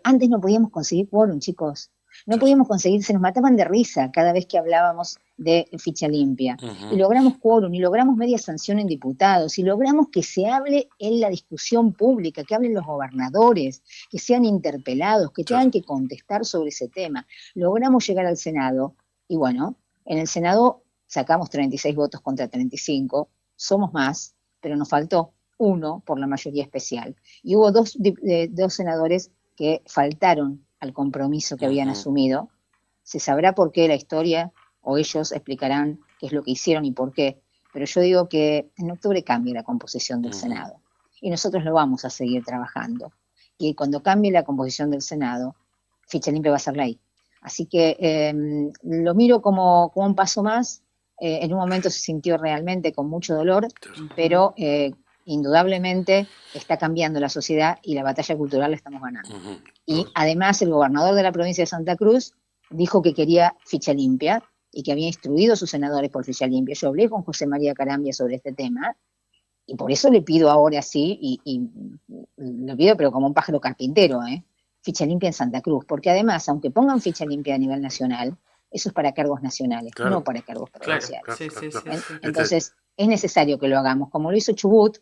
Speaker 11: antes no podíamos conseguir quórum, chicos. No podíamos conseguir, se nos mataban de risa cada vez que hablábamos de ficha limpia. Y logramos quórum, y logramos media sanción en diputados, y logramos que se hable en la discusión pública, que hablen los gobernadores, que sean interpelados, que tengan que contestar sobre ese tema. Logramos llegar al Senado, y bueno, en el Senado sacamos 36 votos contra 35, somos más, pero nos faltó 1 por la mayoría especial. Y hubo dos senadores que faltaron al compromiso que habían asumido. Se sabrá por qué la historia, o ellos explicarán qué es lo que hicieron y por qué, pero yo digo que en octubre cambie la composición del Senado, y nosotros lo vamos a seguir trabajando, y cuando cambie la composición del Senado, ficha limpia va a ser ley. Así que lo miro como un paso más. En un momento se sintió realmente con mucho dolor, pero indudablemente está cambiando la sociedad y la batalla cultural la estamos ganando. Y además el gobernador de la provincia de Santa Cruz dijo que quería ficha limpia y que había instruido a sus senadores por ficha limpia. Yo hablé con José María Carambia sobre este tema y por eso le pido ahora sí, y lo pido pero como un pájaro carpintero, ficha limpia en Santa Cruz, porque además, aunque pongan ficha limpia a nivel nacional, eso es para cargos nacionales, no para cargos provinciales. Entonces, es necesario que lo hagamos, como lo hizo Chubut,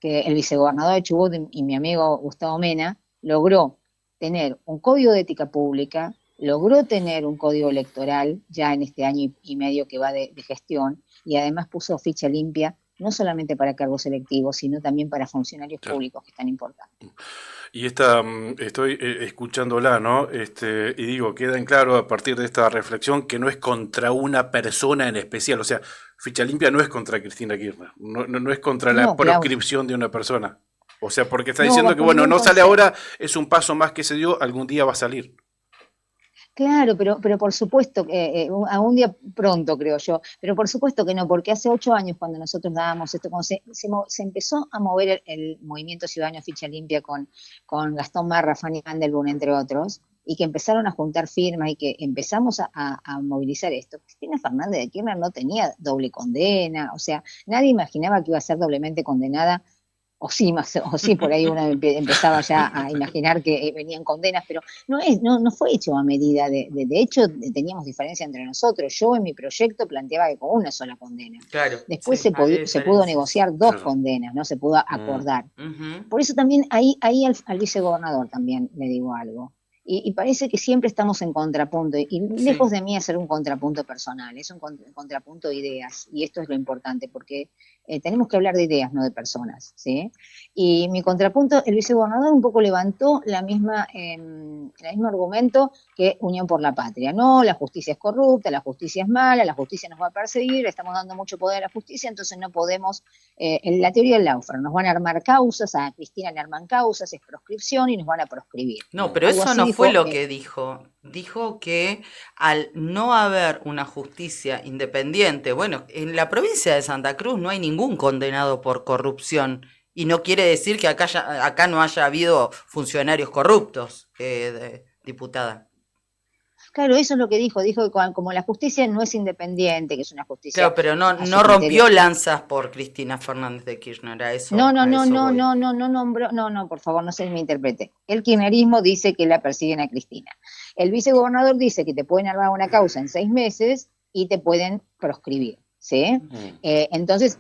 Speaker 11: que el vicegobernador de Chubut y mi amigo Gustavo Mena logró tener un código de ética pública, logró tener un código electoral ya en este año y medio que va de gestión, y además puso ficha limpia no solamente para cargos electivos, sino también para funcionarios públicos, que es tan importante.
Speaker 6: Y estoy escuchándola, ¿no? Y digo, queda en claro a partir de esta reflexión que no es contra una persona en especial, o sea, ficha limpia no es contra Cristina Kirchner, no es contra la proscripción de una persona. O sea, porque está diciendo que, bueno, no sale ahora, es un paso más que se dio, algún día va a salir.
Speaker 11: Claro, pero por supuesto, a un día pronto creo yo, pero por supuesto que no, porque hace 8 años cuando nosotros dábamos esto, cuando se empezó a mover el movimiento ciudadano Ficha Limpia con Gastón Marra, Fanny Mandelbrun, entre otros, y que empezaron a juntar firmas y que empezamos a movilizar esto, Cristina Fernández de Kirchner no tenía doble condena, o sea, nadie imaginaba que iba a ser doblemente condenada. O sí, por ahí uno empezaba ya a imaginar que venían condenas, pero no fue hecho a medida. De hecho, teníamos diferencia entre nosotros. Yo en mi proyecto planteaba que con una sola condena.
Speaker 7: Claro,
Speaker 11: después se pudo negociar 2 condenas, no se pudo acordar. Por eso también ahí al vicegobernador también le digo algo. Y parece que siempre estamos en contrapunto, y lejos de mí hacer un contrapunto personal, es un contrapunto de ideas, y esto es lo importante, porque tenemos que hablar de ideas, no de personas, ¿sí? Y mi contrapunto, el vicegobernador un poco levantó el mismo argumento que Unión por la Patria. No, la justicia es corrupta, la justicia es mala, la justicia nos va a perseguir, estamos dando mucho poder a la justicia, entonces no podemos, en la teoría del Lawfare, nos van a armar causas, a Cristina le arman causas, es proscripción y nos van a proscribir.
Speaker 7: No, pero eso no fue lo que dijo. Dijo que al no haber una justicia independiente, bueno, en la provincia de Santa Cruz no hay ningún condenado por corrupción, y no quiere decir que acá no haya habido funcionarios corruptos, diputada.
Speaker 11: Claro, eso es lo que dijo que como la justicia no es independiente, que es una justicia...
Speaker 7: Claro, pero no rompió lanzas por Cristina Fernández de Kirchner, a eso.
Speaker 11: No nombró, no, por favor, no se me interprete. El kirchnerismo dice que la persiguen a Cristina. El vicegobernador dice que te pueden armar una causa en 6 meses y te pueden proscribir, ¿sí? Entonces,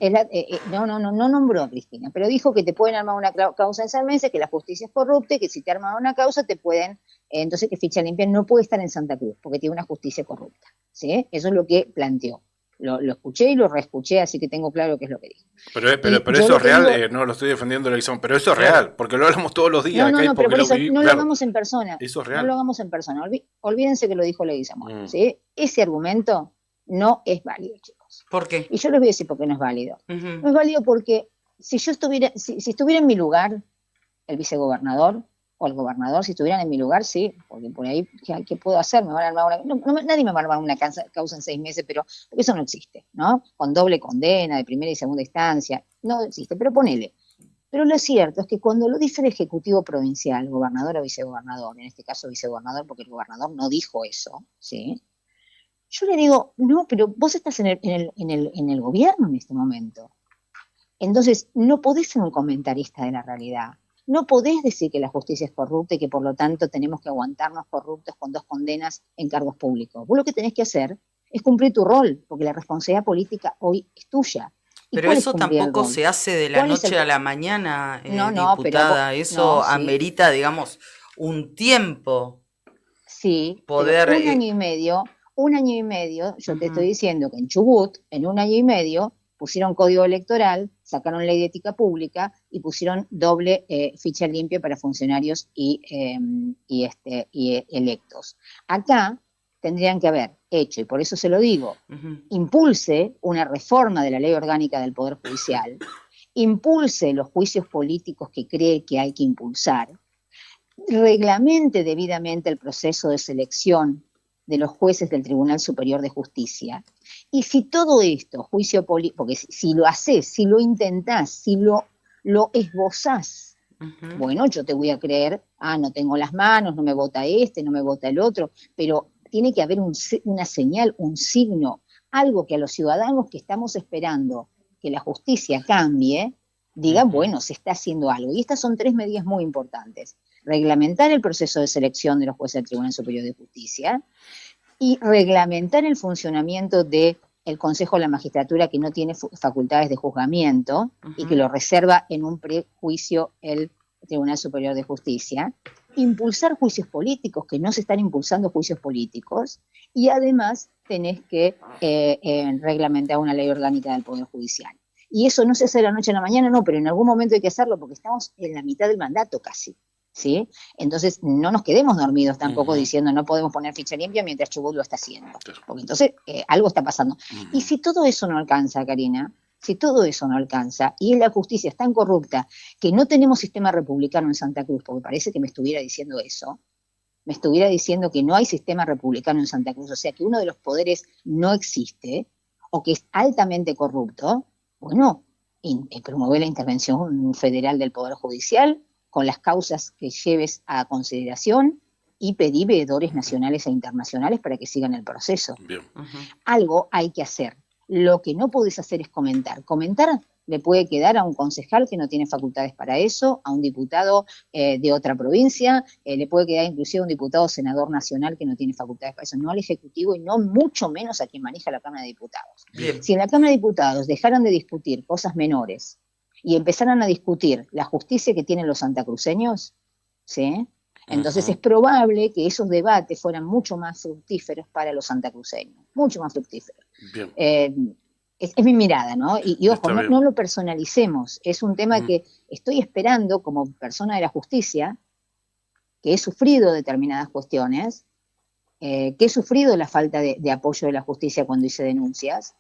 Speaker 11: no nombró a Cristina, pero dijo que te pueden armar una causa en 6 meses, que la justicia es corrupta, que si te arman una causa te pueden... entonces que Ficha Limpia no puede estar en Santa Cruz, porque tiene una justicia corrupta, ¿sí? Eso es lo que planteó. Lo escuché y lo reescuché, así que tengo claro qué es lo que dijo.
Speaker 6: Pero eso es real, no lo estoy defendiendo, pero eso es real, porque lo hablamos todos los días.
Speaker 11: No, pero por eso no lo hagamos en persona.
Speaker 6: Eso es real.
Speaker 11: No lo hagamos en persona. Olvídense que lo dijo Leguizamón, ¿sí? Ese argumento No es válido, chicos.
Speaker 7: ¿Por qué?
Speaker 11: Y yo les voy a decir por qué no es válido. No es válido porque si estuviera en mi lugar, el vicegobernador o el gobernador, si estuvieran en mi lugar, sí, porque por ahí, ¿qué puedo hacer? Me van a armar nadie me va a armar una causa en 6 meses, pero porque eso no existe, ¿no? Con doble condena de primera y segunda instancia, no existe, pero ponele. Pero lo cierto es que cuando lo dice el Ejecutivo Provincial, gobernador o vicegobernador, en este caso vicegobernador, porque el gobernador no dijo eso, ¿sí? Yo le digo, no, pero vos estás en el gobierno en este momento. Entonces, no podés ser un comentarista de la realidad. No podés decir que la justicia es corrupta y que por lo tanto tenemos que aguantarnos corruptos con 2 condenas en cargos públicos. Vos lo que tenés que hacer es cumplir tu rol, porque la responsabilidad política hoy es tuya.
Speaker 7: Pero eso tampoco se hace de la noche a la mañana, diputada. Eso amerita, digamos, un tiempo.
Speaker 11: Sí,
Speaker 7: poder,
Speaker 11: un año y medio, yo te estoy diciendo que en Chubut, en 1 año y medio, pusieron código electoral, sacaron ley de ética pública y pusieron doble ficha limpia para funcionarios y electos. Acá tendrían que haber hecho, y por eso se lo digo, impulse una reforma de la ley orgánica del Poder Judicial, impulse los juicios políticos que cree que hay que impulsar, reglamente debidamente el proceso de selección de los jueces del Tribunal Superior de Justicia. Y si todo esto, juicio político, porque si lo haces, si lo intentás, si lo esbozás, bueno, yo te voy a creer, no tengo las manos, no me vota este, no me vota el otro, pero tiene que haber una señal, un signo, algo que a los ciudadanos que estamos esperando que la justicia cambie, digan, bueno, se está haciendo algo. Y estas son 3 medidas muy importantes. Reglamentar el proceso de selección de los jueces del Tribunal Superior de Justicia y reglamentar el funcionamiento del Consejo de la Magistratura, que no tiene facultades de juzgamiento y que lo reserva en un prejuicio el Tribunal Superior de Justicia, impulsar juicios políticos, que no se están impulsando juicios políticos, y además tenés que reglamentar una ley orgánica del Poder Judicial. Y eso no se hace de la noche a la mañana, no, pero en algún momento hay que hacerlo porque estamos en la mitad del mandato casi, ¿sí? Entonces no nos quedemos dormidos tampoco diciendo no podemos poner ficha limpia mientras Chubut lo está haciendo, porque entonces algo está pasando. Y si todo eso no alcanza, Karina, si todo eso no alcanza y la justicia es tan corrupta que no tenemos sistema republicano en Santa Cruz, porque parece que me estuviera diciendo eso, me estuviera diciendo que no hay sistema republicano en Santa Cruz, o sea que uno de los poderes no existe o que es altamente corrupto, bueno, promover la intervención federal del Poder Judicial con las causas que lleves a consideración y pedir veedores nacionales e internacionales para que sigan el proceso.
Speaker 6: Bien.
Speaker 11: Algo hay que hacer. Lo que no podés hacer es comentar. Comentar le puede quedar a un concejal que no tiene facultades para eso, a un diputado de otra provincia, le puede quedar inclusive a un diputado senador nacional que no tiene facultades para eso, no al Ejecutivo y no mucho menos a quien maneja la Cámara de Diputados.
Speaker 7: Bien.
Speaker 11: Si en la Cámara de Diputados dejaran de discutir cosas menores y empezaran a discutir la justicia que tienen los santacruceños, ¿sí? Entonces es probable que esos debates fueran mucho más fructíferos para los santacruceños, mucho más fructíferos.
Speaker 6: Bien.
Speaker 11: Es mi mirada, ¿no? Y ojo, no lo personalicemos, es un tema que estoy esperando como persona de la justicia, que he sufrido determinadas cuestiones, que he sufrido la falta de apoyo de la justicia cuando hice denuncias,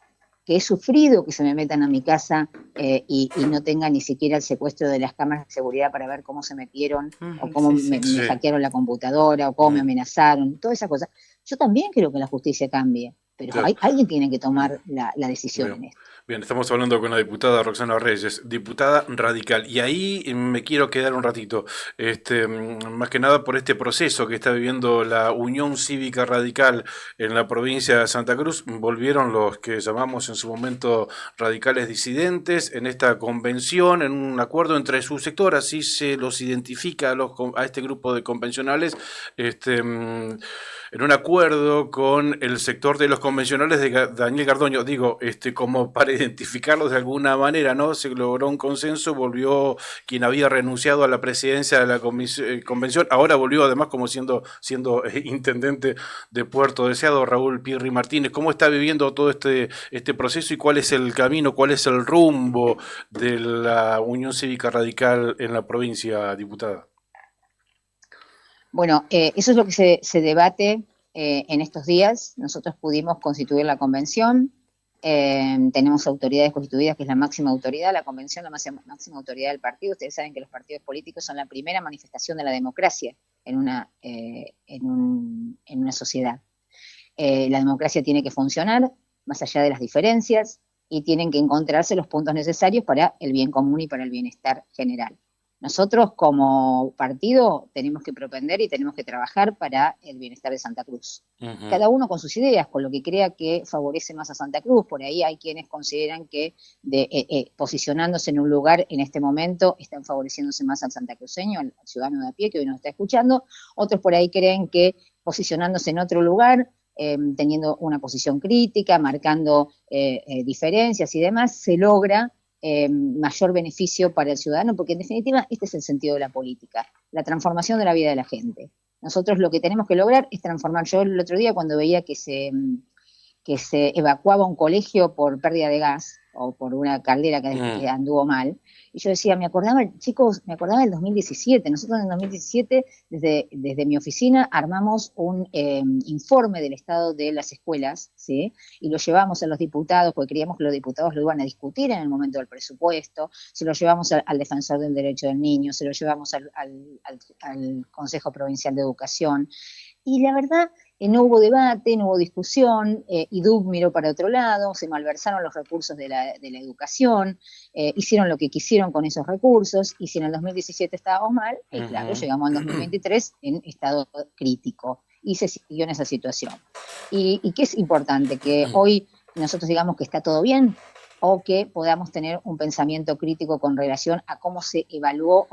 Speaker 11: que he sufrido que se me metan a mi casa y no tenga ni siquiera el secuestro de las cámaras de seguridad para ver cómo se metieron o cómo me hackearon la computadora o cómo me amenazaron, todas esas cosas. Yo también creo que la justicia cambie, pero alguien tiene que tomar la decisión en esto.
Speaker 6: Bien, estamos hablando con la diputada Roxana Reyes, diputada radical, y ahí me quiero quedar un ratito, más que nada por este proceso que está viviendo la Unión Cívica Radical en la provincia de Santa Cruz. Volvieron los que llamamos en su momento radicales disidentes en esta convención, en un acuerdo entre su sector, así se los identifica a este grupo de convencionales, en un acuerdo con el sector de los convencionales de Daniel Gardoño, digo, como para identificarlos de alguna manera, ¿no? Se logró un consenso, volvió quien había renunciado a la presidencia de la convención, ahora volvió además como siendo intendente de Puerto Deseado, Raúl Pirri Martínez. ¿Cómo está viviendo todo este proceso y cuál es el camino, cuál es el rumbo de la Unión Cívica Radical en la provincia, diputada?
Speaker 11: Bueno, eso es lo que se debate en estos días nosotros pudimos constituir la convención. Tenemos autoridades constituidas, que es la máxima autoridad, la convención, la máxima autoridad del partido. Ustedes saben que los partidos políticos son la primera manifestación de la democracia en una sociedad. La democracia tiene que funcionar más allá de las diferencias y tienen que encontrarse los puntos necesarios para el bien común y para el bienestar general. Nosotros como partido tenemos que propender y tenemos que trabajar para el bienestar de Santa Cruz. Cada uno con sus ideas, con lo que crea que favorece más a Santa Cruz. Por ahí hay quienes consideran que posicionándose en un lugar en este momento están favoreciéndose más al santacruceño, al ciudadano de a pie que hoy nos está escuchando. Otros por ahí creen que posicionándose en otro lugar, teniendo una posición crítica, marcando diferencias y demás, se logra mayor beneficio para el ciudadano, porque en definitiva este es el sentido de la política, la transformación de la vida de la gente. Nosotros lo que tenemos que lograr es transformar. Yo el otro día cuando veía que se evacuaba un colegio por pérdida de gas o por una caldera que anduvo mal, y yo decía, me acordaba del 2017. Nosotros en el 2017, desde mi oficina, armamos un informe del estado de las escuelas, ¿sí? Y lo llevamos a los diputados, porque creíamos que los diputados lo iban a discutir en el momento del presupuesto, se lo llevamos al defensor del derecho del niño, se lo llevamos al Consejo Provincial de Educación, y la verdad, no hubo debate, no hubo discusión, IDUB miró para otro lado, se malversaron los recursos de la educación, hicieron lo que quisieron con esos recursos, y si en el 2017 estábamos mal, claro, llegamos al 2023 en estado crítico, y se siguió en esa situación. ¿Y qué es importante? Que hoy nosotros digamos que está todo bien, o que podamos tener un pensamiento crítico con relación a cómo se evaluó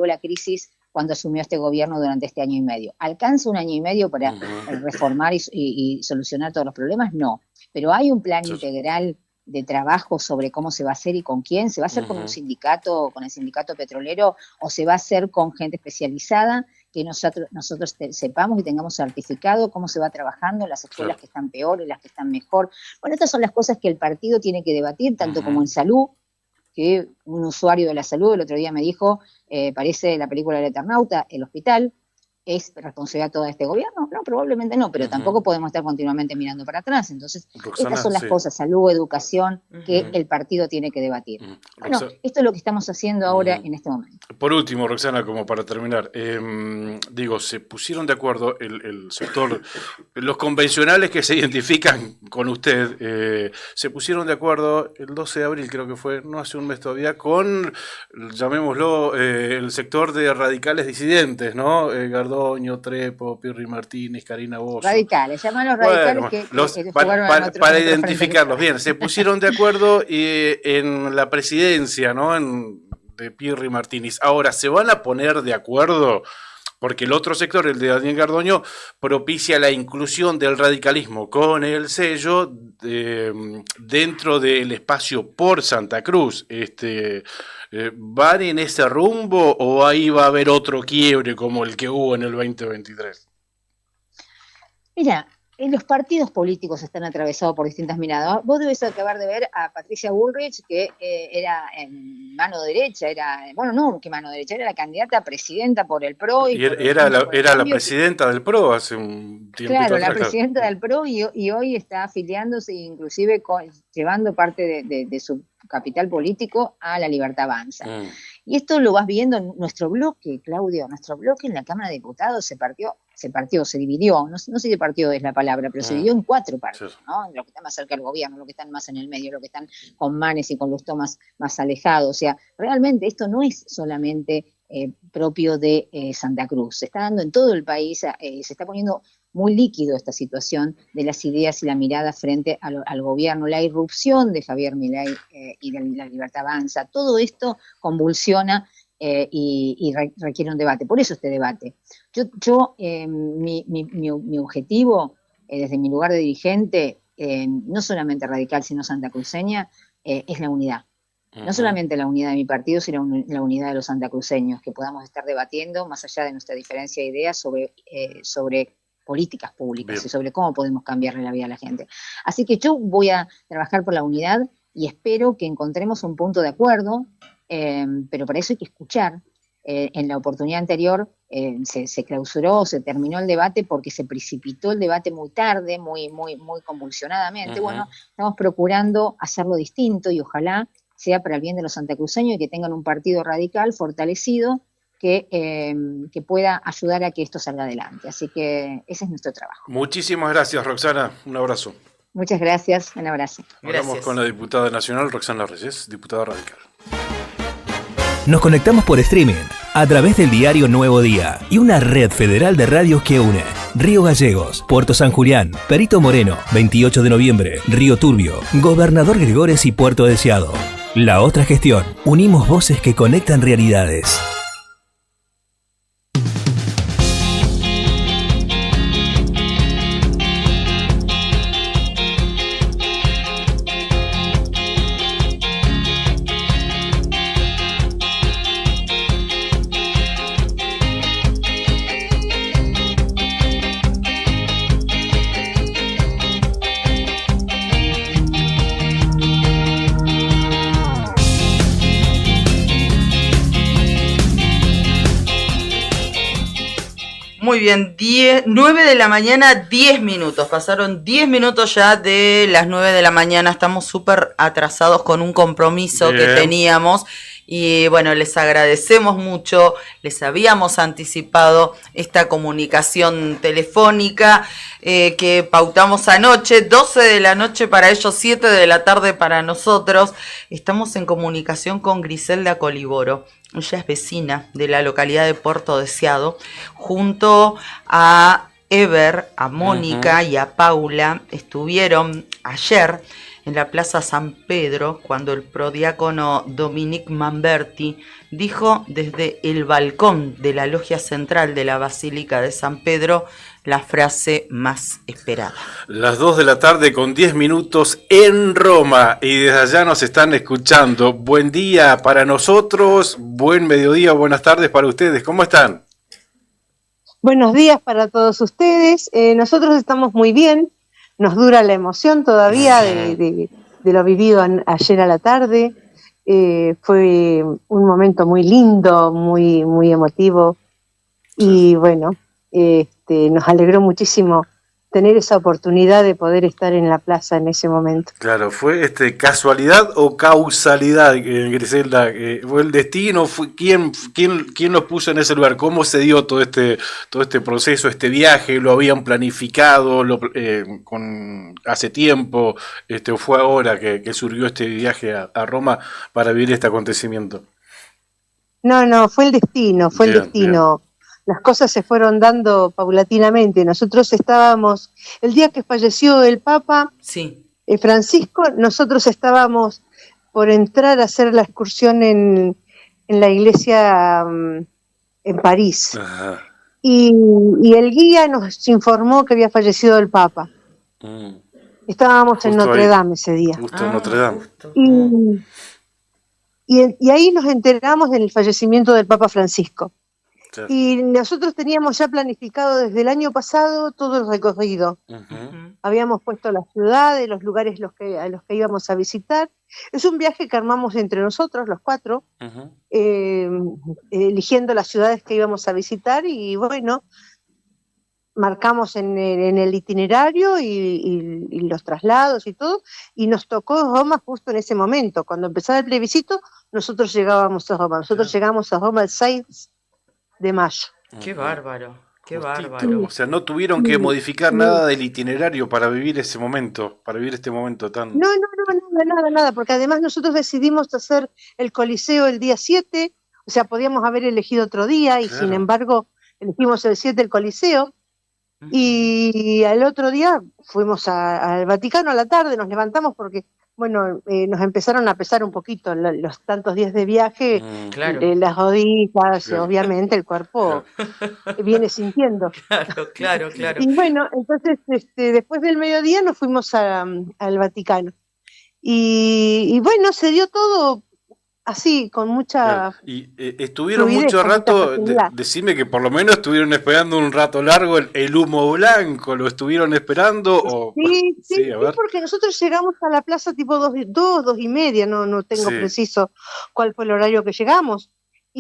Speaker 11: la crisis cuando asumió este gobierno durante este año y medio. ¿Alcanza un año y medio para reformar y solucionar todos los problemas? No. Pero hay un plan integral de trabajo sobre cómo se va a hacer y con quién. ¿Se va a hacer con un sindicato, con el sindicato petrolero, o se va a hacer con gente especializada que nosotros sepamos y tengamos certificado cómo se va trabajando en las escuelas que están peor y las que están mejor? Bueno, estas son las cosas que el partido tiene que debatir, tanto como en salud, que un usuario de la salud el otro día me dijo, parece la película del Eternauta, el hospital es responsabilidad toda de este gobierno. No, probablemente no, pero tampoco podemos estar continuamente mirando para atrás. Entonces, Roxana, estas son las cosas, salud, educación, que el partido tiene que debatir. Bueno, esto es lo que estamos haciendo ahora en este momento.
Speaker 6: Por último, Roxana, como para terminar, se pusieron de acuerdo el sector, los convencionales que se identifican con usted, se pusieron de acuerdo el 12 de abril, creo que fue, no hace un mes todavía, con, llamémoslo, el sector de radicales disidentes, ¿no? Gardoño, Trepo, Pirri Martínez, Karina Bozo.
Speaker 11: Radicales, llaman los radicales
Speaker 6: para identificarlos bien. Se pusieron de acuerdo en la presidencia, ¿no? De Pirri Martínez. Ahora, ¿se van a poner de acuerdo? Porque el otro sector, el de Daniel Gardoño, propicia la inclusión del radicalismo con el sello dentro del espacio por Santa Cruz. ¿Van en ese rumbo o ahí va a haber otro quiebre como el que hubo en el 2023?
Speaker 11: Mira, los partidos políticos están atravesados por distintas miradas. Vos debes acabar de ver a Patricia Bullrich, que era en mano derecha, era la candidata a presidenta por el PRO. Y
Speaker 6: era la presidenta del PRO hace un tiempo.
Speaker 11: Claro, la presidenta del PRO y hoy está afiliándose, inclusive llevando parte de su capital político a La Libertad Avanza. Y esto lo vas viendo en nuestro bloque, Claudio, en la Cámara de Diputados se dividió, no sé si de partido es la palabra, pero se dividió en 4 partes, ¿no? Los que están más cerca del gobierno, los que están más en el medio, los que están con Manes y con Lustó más alejados. O sea, realmente esto no es solamente propio de Santa Cruz, se está dando en todo el país, se está poniendo muy líquido esta situación de las ideas y la mirada frente al gobierno, la irrupción de Javier Milei y de La Libertad Avanza. Todo esto convulsiona y requiere un debate. Por eso este debate. Mi objetivo, desde mi lugar de dirigente, no solamente radical, sino santacruceña, es la unidad. No solamente la unidad de mi partido, sino la unidad de los santacruceños, que podamos estar debatiendo, más allá de nuestra diferencia de ideas, sobre políticas públicas y sobre cómo podemos cambiarle la vida a la gente. Así que yo voy a trabajar por la unidad y espero que encontremos un punto de acuerdo, pero para eso hay que escuchar. en la oportunidad anterior se clausuró, se terminó el debate porque se precipitó el debate muy tarde, muy convulsionadamente. Bueno, estamos procurando hacerlo distinto y ojalá sea para el bien de los santacruceños y que tengan un partido radical fortalecido que pueda ayudar a que esto salga adelante. Así que ese es nuestro trabajo.
Speaker 6: Muchísimas gracias, Roxana. Un abrazo.
Speaker 11: Muchas gracias, un abrazo.
Speaker 6: Hablamos con la diputada nacional, Roxana Reyes, diputada radical.
Speaker 5: Nos conectamos por streaming a través del diario Nuevo Día y una red federal de radios que une Río Gallegos, Puerto San Julián, Perito Moreno, 28 de noviembre, Río Turbio, Gobernador Gregores y Puerto Deseado. La otra gestión. Unimos voces que conectan realidades.
Speaker 7: Muy bien, 9 de la mañana, 10 minutos. Pasaron 10 minutos ya de las 9 de la mañana. Estamos súper atrasados con un compromiso que teníamos. Y bueno, les agradecemos mucho. Les habíamos anticipado esta comunicación telefónica que pautamos anoche. 12 de la noche para ellos, 7 de la tarde para nosotros. Estamos en comunicación con Griselda Coliboro. Ella es vecina de la localidad de Puerto Deseado, junto a Ever, a Mónica y a Paula. Estuvieron ayer en la Plaza San Pedro cuando el prodiácono Dominique Mamberti dijo desde el balcón de la logia central de la Basílica de San Pedro la frase más esperada.
Speaker 6: Las 2 de la tarde con 10 minutos en Roma y desde allá nos están escuchando. Buen día para nosotros, buen mediodía, buenas tardes para ustedes. ¿Cómo están?
Speaker 12: Buenos días para todos ustedes. Nosotros estamos muy bien. Nos dura la emoción todavía de lo vivido ayer a la tarde. Fue un momento muy lindo, muy emotivo. Y bueno, nos alegró muchísimo tener esa oportunidad de poder estar en la plaza en ese momento.
Speaker 6: Claro, ¿fue casualidad o causalidad, Griselda? ¿Fue el destino? ¿Fue quién los puso en ese lugar? ¿Cómo se dio todo este proceso, este viaje? ¿Lo habían planificado hace tiempo? ¿Fue ahora que surgió este viaje a Roma para vivir este acontecimiento?
Speaker 12: No, fue el destino, fue el destino. Bien. Las cosas se fueron dando paulatinamente. Nosotros estábamos, el día que falleció el Papa Francisco, nosotros estábamos por entrar a hacer la excursión en la iglesia en París. Ajá. Y el guía nos informó que había fallecido el Papa. Estábamos justo en Notre Dame ese día.
Speaker 6: Justo en Notre Dame.
Speaker 12: Y ahí nos enteramos del fallecimiento del Papa Francisco. Claro. Y nosotros teníamos ya planificado desde el año pasado todo el recorrido. Habíamos puesto las ciudades, los lugares a los que íbamos a visitar. Es un viaje que armamos entre nosotros, los cuatro, eligiendo las ciudades que íbamos a visitar y bueno, marcamos en el itinerario y los traslados y todo, y nos tocó Roma justo en ese momento. Cuando empezaba el plebiscito, nosotros llegábamos a Roma. Nosotros llegamos a Roma el 6 de mayo.
Speaker 7: Qué bárbaro, qué bárbaro.
Speaker 6: O sea, no tuvieron que modificar nada del itinerario para vivir ese momento, tan...
Speaker 12: Nada, porque además nosotros decidimos hacer el Coliseo el día 7, o sea, podíamos haber elegido otro día, y sin embargo, elegimos el 7 el Coliseo, y al otro día fuimos al Vaticano a la tarde, nos levantamos porque... Bueno, nos empezaron a pesar un poquito los tantos días de viaje, las rodillas, obviamente el cuerpo viene sintiendo.
Speaker 7: Claro.
Speaker 12: Y bueno, entonces después del mediodía nos fuimos al Vaticano. Y bueno, se dio todo así, con mucha...
Speaker 6: Y estuvieron mucho rato, decime que por lo menos estuvieron esperando un rato largo el humo blanco, ¿lo estuvieron esperando?
Speaker 12: Sí, porque nosotros llegamos a la plaza tipo 2:30, no tengo preciso cuál fue el horario que llegamos,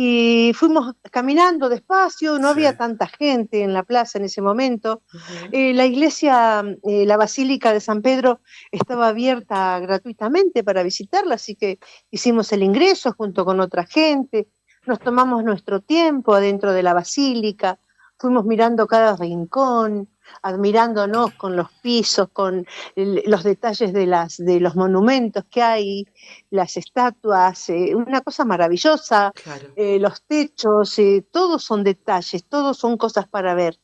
Speaker 12: y fuimos caminando despacio, no había tanta gente en la plaza en ese momento. La iglesia, la Basílica de San Pedro estaba abierta gratuitamente para visitarla, así que hicimos el ingreso junto con otra gente, nos tomamos nuestro tiempo adentro de la basílica, fuimos mirando cada rincón, admirándonos con los pisos, con los detalles de los monumentos que hay, las estatuas, una cosa maravillosa, los techos, todos son detalles, todos son cosas para ver.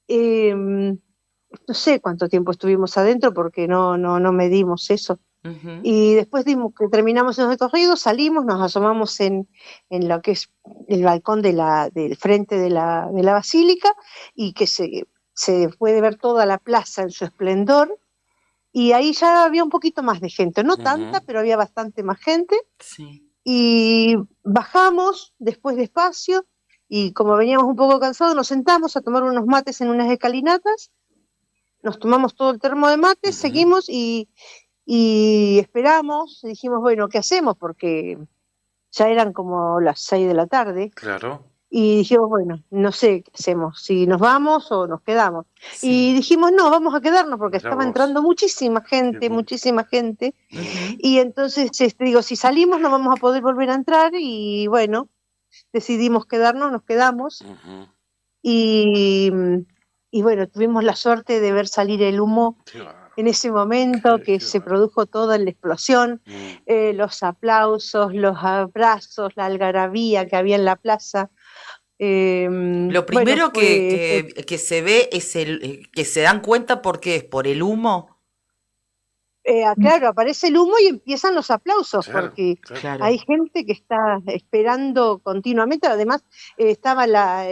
Speaker 12: No sé cuánto tiempo estuvimos adentro porque no medimos eso. Y después que terminamos el recorrido, salimos, nos asomamos en lo que es el balcón del frente de la basílica, y que se puede ver toda la plaza en su esplendor, y ahí ya había un poquito más de gente, no tanta, pero había bastante más gente. Y bajamos después despacio, y como veníamos un poco cansados, nos sentamos a tomar unos mates en unas escalinatas, nos tomamos todo el termo de mates, seguimos y esperamos, dijimos, bueno, ¿qué hacemos? Porque ya eran como las 6 de la tarde.
Speaker 6: Claro.
Speaker 12: Y dijimos, bueno, no sé qué hacemos, si nos vamos o nos quedamos. Y dijimos, no, vamos a quedarnos porque estaba entrando muchísima gente. Y entonces, digo, si salimos no vamos a poder volver a entrar, y bueno, decidimos quedarnos, nos quedamos. Y bueno, tuvimos la suerte de ver salir el humo en ese momento que se produjo toda la explosión, los aplausos, los abrazos, la algarabía que había en la plaza.
Speaker 7: Lo primero que se ve es que se dan cuenta porque es por el humo.
Speaker 12: Claro, aparece el humo y empiezan los aplausos, porque hay gente que está esperando continuamente. Además, estaba la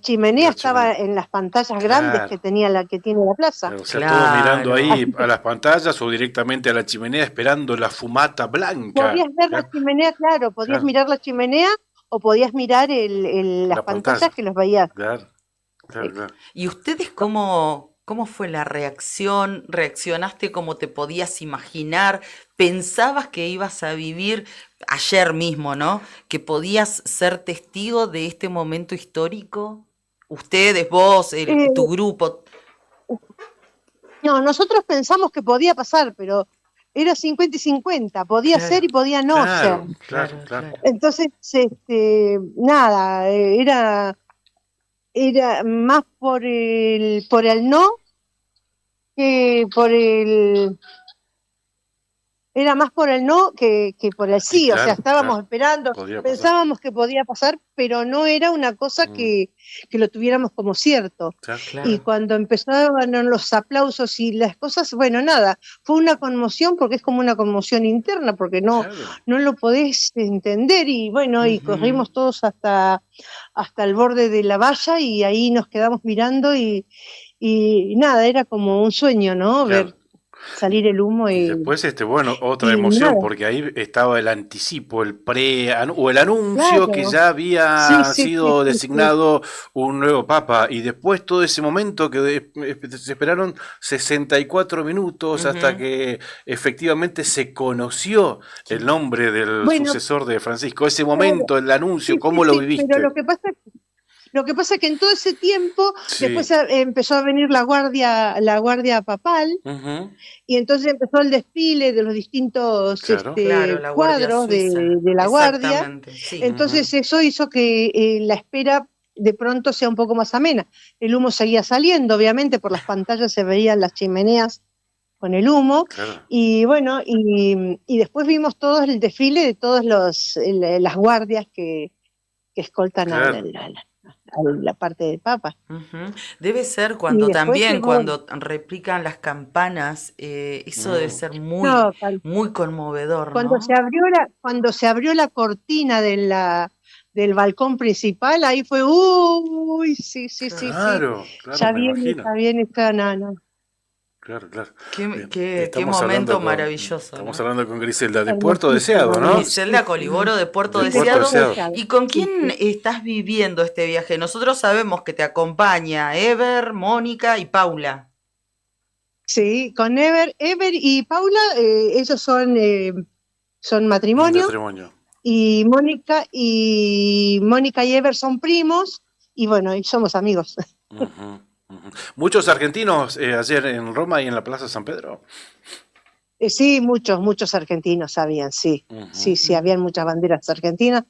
Speaker 12: chimenea, estaba en las pantallas grandes que tiene la plaza.
Speaker 6: O sea, todos mirando ahí a las pantallas o directamente a la chimenea esperando la fumata blanca.
Speaker 12: Podías ver la chimenea, podías mirar la chimenea o podías mirar las pantallas que los veías.
Speaker 6: Claro.
Speaker 7: ¿Y ustedes cómo fue la reacción? ¿Reaccionaste como te podías imaginar? ¿Pensabas que ibas a vivir ayer mismo, ¿no? ¿Que podías ser testigo de este momento histórico? Ustedes, vos, tu grupo.
Speaker 12: No, nosotros pensamos que podía pasar, pero era 50 y 50, podía ser y podía no ser.
Speaker 6: Claro.
Speaker 12: Entonces, nada, era más por el no que por el... Era más por el no que por el sí, o sea, estábamos esperando, pensábamos que podía pasar, pero no era una cosa que lo tuviéramos como cierto. Y cuando empezaban los aplausos y las cosas, bueno, nada, fue una conmoción, porque es como una conmoción interna, porque no lo podés entender, y bueno, y corrimos todos hasta el borde de la valla, y ahí nos quedamos mirando, y nada, era como un sueño, ¿no? Ver salir el humo y
Speaker 6: después otra emoción,
Speaker 12: nada.
Speaker 6: porque ahí estaba el anticipo, el anuncio que ya había sido designado un nuevo papa, y después todo ese momento que se esperaron 64 minutos hasta que efectivamente se conoció el nombre del sucesor de Francisco. Ese momento, el anuncio, ¿cómo lo viviste?
Speaker 12: Pero lo que pasa es que en todo ese tiempo después empezó a venir la guardia papal, y entonces empezó el desfile de los distintos cuadros de la guardia. Entonces eso hizo que la espera de pronto sea un poco más amena. El humo seguía saliendo, obviamente por las pantallas se veían las chimeneas con el humo, y bueno, y después vimos todo el desfile de todas las guardias que escoltan a la parte del Papa.
Speaker 7: Debe ser cuando replican las campanas, eso debe ser muy conmovedor,
Speaker 12: cuando
Speaker 7: ¿no?
Speaker 12: Cuando se abrió la cortina del balcón principal, ahí fue sí.
Speaker 6: Claro,
Speaker 12: Ya viene esta nana.
Speaker 6: Claro.
Speaker 7: Qué momento maravilloso.
Speaker 6: Estamos hablando con Griselda de Puerto Deseado, ¿no?
Speaker 7: Griselda Coliboro de Puerto Deseado. ¿Y con quién estás viviendo este viaje? Nosotros sabemos que te acompaña Ever, Mónica y Paula.
Speaker 12: Sí, con Ever y Paula, ellos son matrimonio. y Mónica y Ever son primos, y bueno, y somos amigos.
Speaker 6: Muchos argentinos ayer en Roma y en la Plaza San Pedro.
Speaker 12: Sí, muchos argentinos habían, sí. Sí, habían muchas banderas argentinas,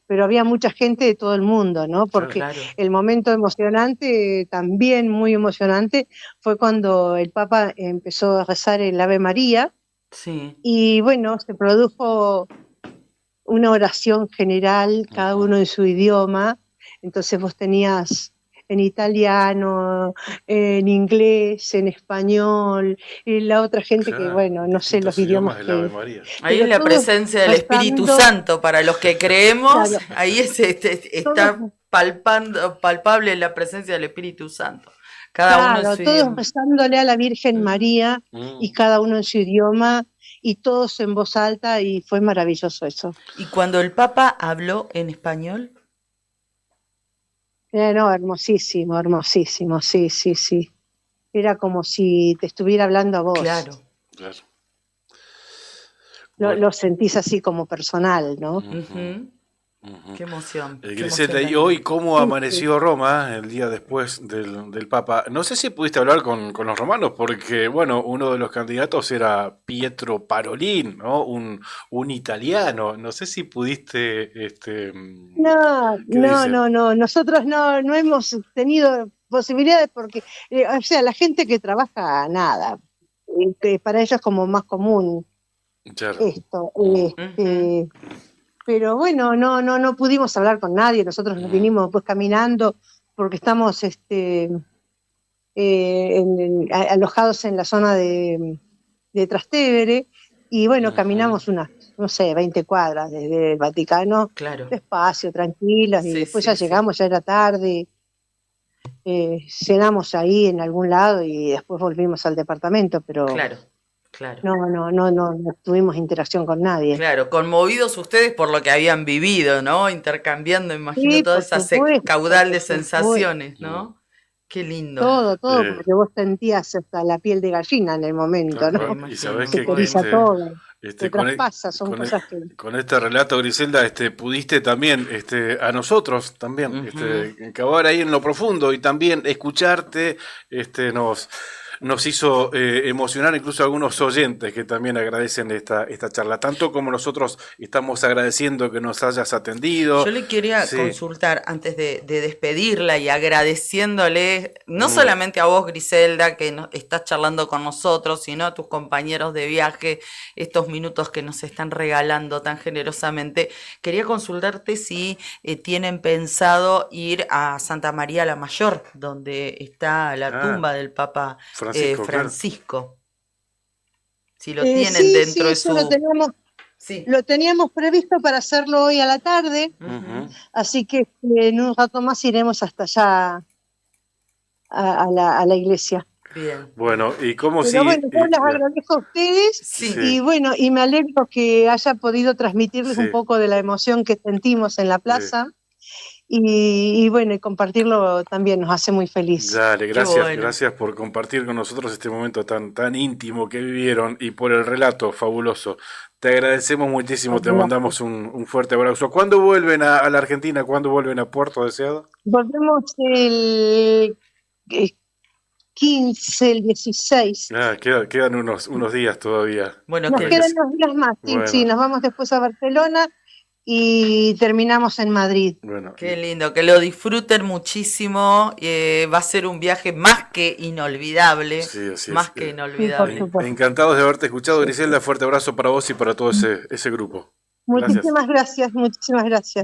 Speaker 12: pero había mucha gente de todo el mundo, ¿no? Porque el momento emocionante, también muy emocionante, fue cuando el Papa empezó a rezar el Ave María.
Speaker 7: Sí.
Speaker 12: Y bueno, se produjo una oración general, cada uno en su idioma. Entonces vos tenías en italiano, en inglés, en español, y la otra gente que, bueno, no sé los idiomas que...
Speaker 7: Ahí es la presencia del Espíritu Santo, para los que creemos, ahí está palpable la presencia del Espíritu Santo. Cada uno en su
Speaker 12: todos
Speaker 7: idioma.
Speaker 12: rezándole a la Virgen María, y cada uno en su idioma, y todos en voz alta, y fue maravilloso eso.
Speaker 7: ¿Y cuando el Papa habló en español?
Speaker 12: No, hermosísimo, sí. Era como si te estuviera hablando a vos.
Speaker 7: Claro.
Speaker 12: Lo sentís así como personal, ¿no?
Speaker 7: Qué emoción.
Speaker 6: Griselda, ¿y hoy cómo amaneció Roma el día después del Papa? No sé si pudiste hablar con los romanos, porque, bueno, uno de los candidatos era Pietro Parolin, ¿no? Un italiano. No sé si pudiste...
Speaker 12: No. Nosotros no hemos tenido posibilidades porque, o sea, la gente que trabaja, nada. Que para ellos es como más común esto. Pero bueno, no pudimos hablar con nadie, nosotros nos vinimos pues caminando porque estamos alojados en la zona de Trastevere, y bueno, caminamos unas, no sé, 20 cuadras desde el Vaticano, despacio, tranquilos, y después ya llegamos, ya era tarde, cenamos ahí en algún lado y después volvimos al departamento, pero...
Speaker 7: Claro.
Speaker 12: No tuvimos interacción con nadie.
Speaker 7: Claro, conmovidos ustedes por lo que habían vivido, ¿no? Intercambiando, imagino, toda esa caudal de sensaciones, ¿no? Qué lindo.
Speaker 12: Todo, porque vos sentías hasta la piel de gallina en el momento, ¿no?
Speaker 6: Y sabés
Speaker 12: que todo. Te traspasa, son cosas que...
Speaker 6: Con este relato, Griselda, pudiste también, a nosotros también, cavar ahí en lo profundo y también escucharte, nos hizo emocionar incluso a algunos oyentes que también agradecen esta charla, tanto como nosotros estamos agradeciendo que nos hayas atendido.
Speaker 7: Yo le quería consultar antes de despedirla y agradeciéndole no solamente a vos, Griselda, que estás charlando con nosotros, sino a tus compañeros de viaje, estos minutos que nos están regalando tan generosamente. Quería consultarte si tienen pensado ir a Santa María la Mayor, donde está la tumba del Papa Francisco. Si lo tienen dentro de su...
Speaker 12: Lo teníamos previsto para hacerlo hoy a la tarde, así que en un rato más iremos hasta allá a la iglesia.
Speaker 7: Bien.
Speaker 6: Bueno, y cómo
Speaker 12: yo les agradezco a ustedes y bueno, y me alegro que haya podido transmitirles un poco de la emoción que sentimos en la plaza. Y bueno, y compartirlo también nos hace muy feliz.
Speaker 6: Dale, gracias por compartir con nosotros este momento tan íntimo que vivieron y por el relato fabuloso. Te agradecemos muchísimo, te mandamos un fuerte abrazo. ¿Cuándo vuelven a la Argentina? ¿Cuándo vuelven a Puerto Deseado?
Speaker 12: Volvemos el 15, el 16.
Speaker 6: Quedan unos días todavía.
Speaker 12: Bueno, nos quedan unos días más, sí, nos vamos después a Barcelona y terminamos en Madrid.
Speaker 6: Bueno,
Speaker 7: qué lindo, que lo disfruten muchísimo. Va a ser un viaje más que inolvidable. Que inolvidable.
Speaker 6: Encantados de haberte escuchado, Griselda. Fuerte abrazo para vos y para todo ese grupo.
Speaker 12: Muchísimas gracias.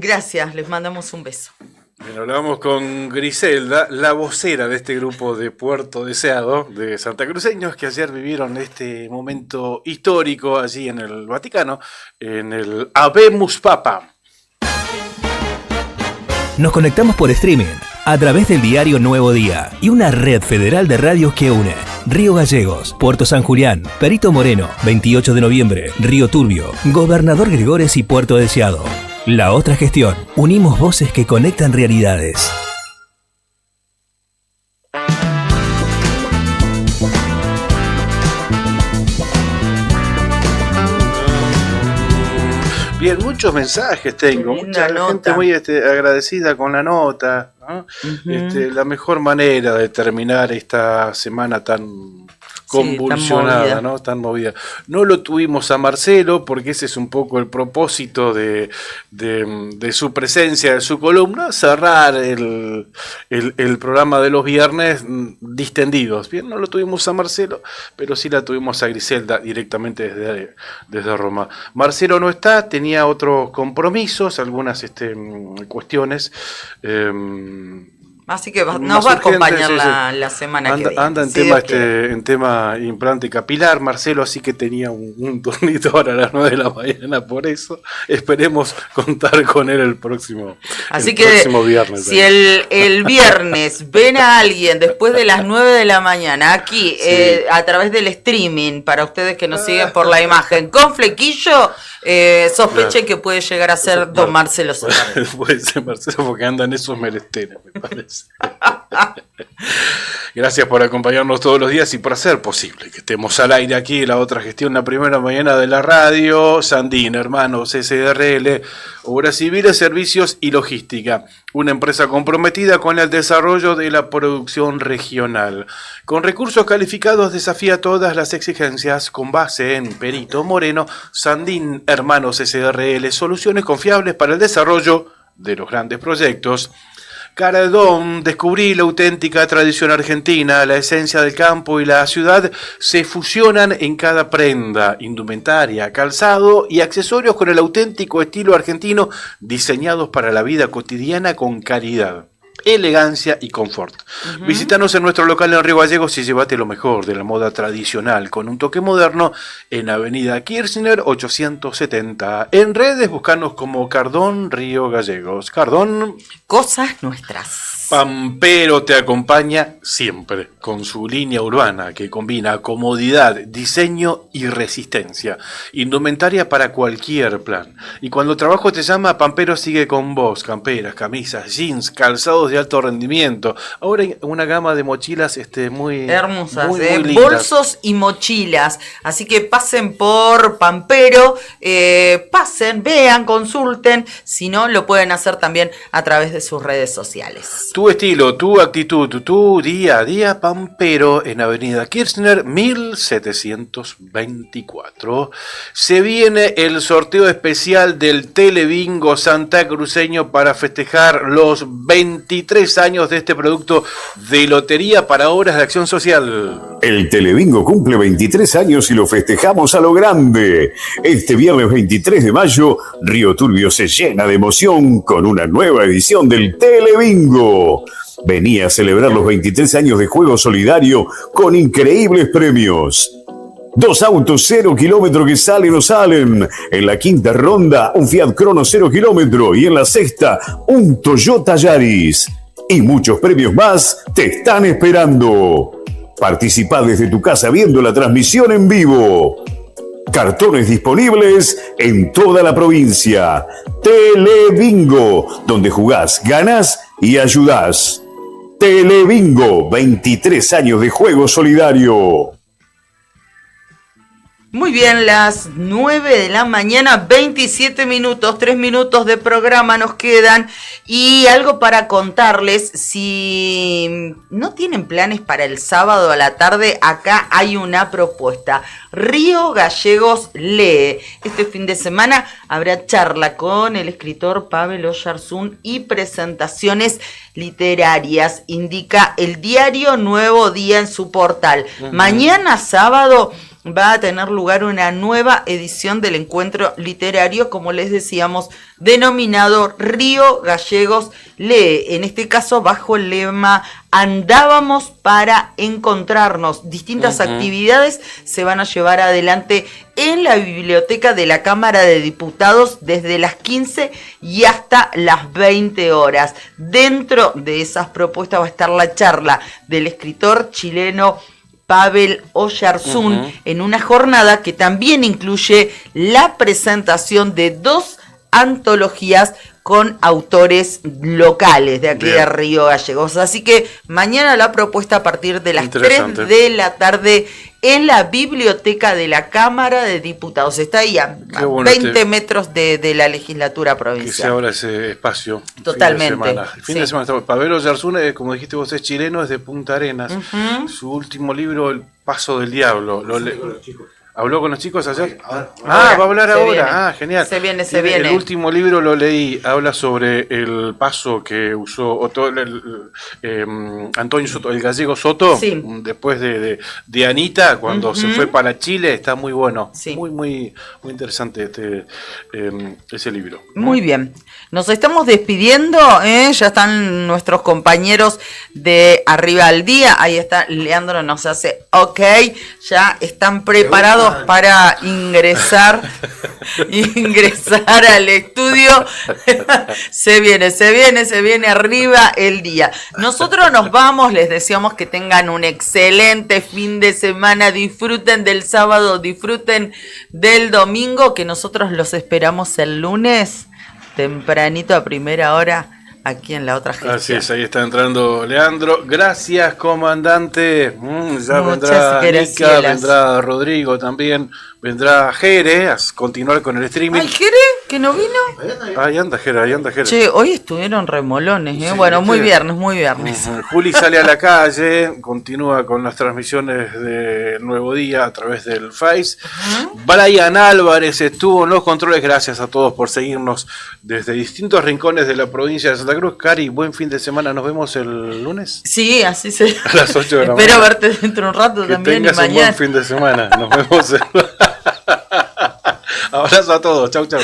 Speaker 7: Gracias, les mandamos un beso.
Speaker 6: Bien, hablamos con Griselda, la vocera de este grupo de Puerto Deseado, de santacruceños que ayer vivieron este momento histórico allí en el Vaticano, en el Habemus Papa.
Speaker 5: Nos conectamos por streaming a través del diario Nuevo Día y una red federal de radios que une Río Gallegos, Puerto San Julián, Perito Moreno, 28 de noviembre, Río Turbio, Gobernador Gregores y Puerto Deseado. La otra gestión. Unimos voces que conectan realidades.
Speaker 6: Bien, muchos mensajes tengo, mucha gente muy agradecida con la nota, ¿no? La mejor manera de terminar esta semana tan convulsionada, ¿no? Tan movida. No lo tuvimos a Marcelo porque ese es un poco el propósito de su presencia, de su columna, cerrar el programa de los viernes distendidos. Bien, no lo tuvimos a Marcelo, pero sí la tuvimos a Griselda directamente desde Roma. Marcelo no está, tenía otros compromisos, algunas cuestiones.
Speaker 7: Así que nos va a acompañar la semana que viene.
Speaker 6: Anda en tema implante capilar, Marcelo, así que tenía un turnito ahora a las 9 de la mañana, por eso esperemos contar con él el próximo viernes.
Speaker 7: Si el viernes ven a alguien después de las 9 de la mañana aquí, a través del streaming, para ustedes que nos siguen por la imagen, con flequillo, sospechen que puede llegar a ser don Marcelo Serrano.
Speaker 6: Puede ser Marcelo porque andan esos meresteres, me parece. Gracias por acompañarnos todos los días y por hacer posible que estemos al aire aquí, la otra gestión, la primera mañana de la radio. Sandín, hermanos, SRL, Obras Civiles, Servicios y Logística, una empresa comprometida con el desarrollo de la producción regional. Con recursos calificados desafía todas las exigencias, con base en Perito Moreno. Sandín, hermanos, SRL, soluciones confiables para el desarrollo de los grandes proyectos. Cardón, descubrí la auténtica tradición argentina, la esencia del campo y la ciudad se fusionan en cada prenda, indumentaria, calzado y accesorios con el auténtico estilo argentino, diseñados para la vida cotidiana con calidad, elegancia y confort. Visítanos en nuestro local en Río Gallegos y llévate lo mejor de la moda tradicional con un toque moderno en Avenida Kirchner 870. En redes buscanos como Cardón Río Gallegos. Cardón,
Speaker 7: cosas nuestras.
Speaker 6: Pampero te acompaña siempre con su línea urbana que combina comodidad, diseño y resistencia. Indumentaria para cualquier plan. Y cuando el trabajo te llama, Pampero sigue con vos. Camperas, camisas, jeans, calzados de alto rendimiento. Ahora hay una gama de mochilas muy
Speaker 7: hermosas,
Speaker 6: muy lindas.
Speaker 7: Bolsos y mochilas. Así que pasen por Pampero, pasen, vean, consulten. Si no, lo pueden hacer también a través de sus redes sociales.
Speaker 6: Tu estilo, tu actitud, tu día a día, Pampero, en Avenida Kirchner 1724. Se viene el sorteo especial del Telebingo santacruceño para festejar los 23 años de este producto de lotería para obras de acción social.
Speaker 10: El Telebingo cumple 23 años y lo festejamos a lo grande. Este viernes 23 de mayo, Río Turbio se llena de emoción con una nueva edición del Telebingo. Vení a celebrar los 23 años de juego solidario con increíbles premios. 2 autos 0 kilómetro que salen o salen. En la quinta ronda, un Fiat Crono 0 kilómetro. Y en la sexta, un Toyota Yaris. Y muchos premios más te están esperando. Participá desde tu casa viendo la transmisión en vivo. Cartones disponibles en toda la provincia. Telebingo, donde jugás, ganás y ayudás. Telebingo, 23 años de juego solidario.
Speaker 7: Muy bien, las 9 de la mañana, 27 minutos, 3 minutos de programa nos quedan. Y algo para contarles, si no tienen planes para el sábado a la tarde, acá hay una propuesta. Río Gallegos lee. Este fin de semana habrá charla con el escritor Pavel Oyarzún y presentaciones literarias, indica el diario Nuevo Día en su portal. Mañana sábado va a tener lugar una nueva edición del encuentro literario, como les decíamos, denominado Río Gallegos lee, en este caso bajo el lema Andábamos para encontrarnos. Distintas actividades se van a llevar adelante en la biblioteca de la Cámara de Diputados desde las 15 y hasta las 20 horas. Dentro de esas propuestas va a estar la charla del escritor chileno Pavel Oyarzún, en una jornada que también incluye la presentación de 2 antologías con autores locales de aquí de Río Gallegos. Así que mañana la propuesta a partir de las 3 de la tarde en la biblioteca de la Cámara de Diputados. Está ahí a 20 metros de la legislatura provincial.
Speaker 6: Que se abra ese espacio.
Speaker 7: Totalmente.
Speaker 6: El fin de semana. Pabelo Yarzún, como dijiste vos, es chileno, es de Punta Arenas. Su último libro, El Paso del Diablo. ¿Habló con los chicos ayer? Va a hablar ahora. Genial.
Speaker 7: Se viene.
Speaker 6: El último libro lo leí, habla sobre el paso que usó Antonio Soto, el gallego Soto, después de Anita, cuando se fue para Chile. Está muy bueno. Muy interesante ese libro.
Speaker 7: Muy bien. Nos estamos despidiendo, ya están nuestros compañeros de Arriba al Día. Ahí está, Leandro nos hace ok, ya están preparados para ingresar al estudio. Se viene Arriba el Día. Nosotros nos vamos, les deseamos que tengan un excelente fin de semana, disfruten del sábado, disfruten del domingo, que nosotros los esperamos el lunes tempranito a primera hora aquí en La Otra Gestión. Así
Speaker 6: es, ahí está entrando Leandro. Gracias, comandante. Ya vendrá Nica, vendrá Rodrigo también, vendrá Jere a continuar con el streaming.
Speaker 7: ¿Ay, Jere? ¿Que no vino?
Speaker 6: Ahí anda Jere.
Speaker 7: Che, hoy estuvieron remolones, ¿eh? Sí, bueno, muy viernes.
Speaker 6: Juli sale a la calle, continúa con las transmisiones de Nuevo Día a través del Face. Brian Álvarez estuvo en los controles. Gracias a todos por seguirnos desde distintos rincones de la provincia de Santa Cruz. Cari, buen fin de semana. ¿Nos vemos el lunes?
Speaker 7: Sí, así será.
Speaker 6: A las 8 de la mañana.
Speaker 7: Espero verte dentro de un rato también.
Speaker 6: Que tengas un buen fin de semana. Nos vemos. Abrazo a todos. Chau.
Speaker 7: Chau.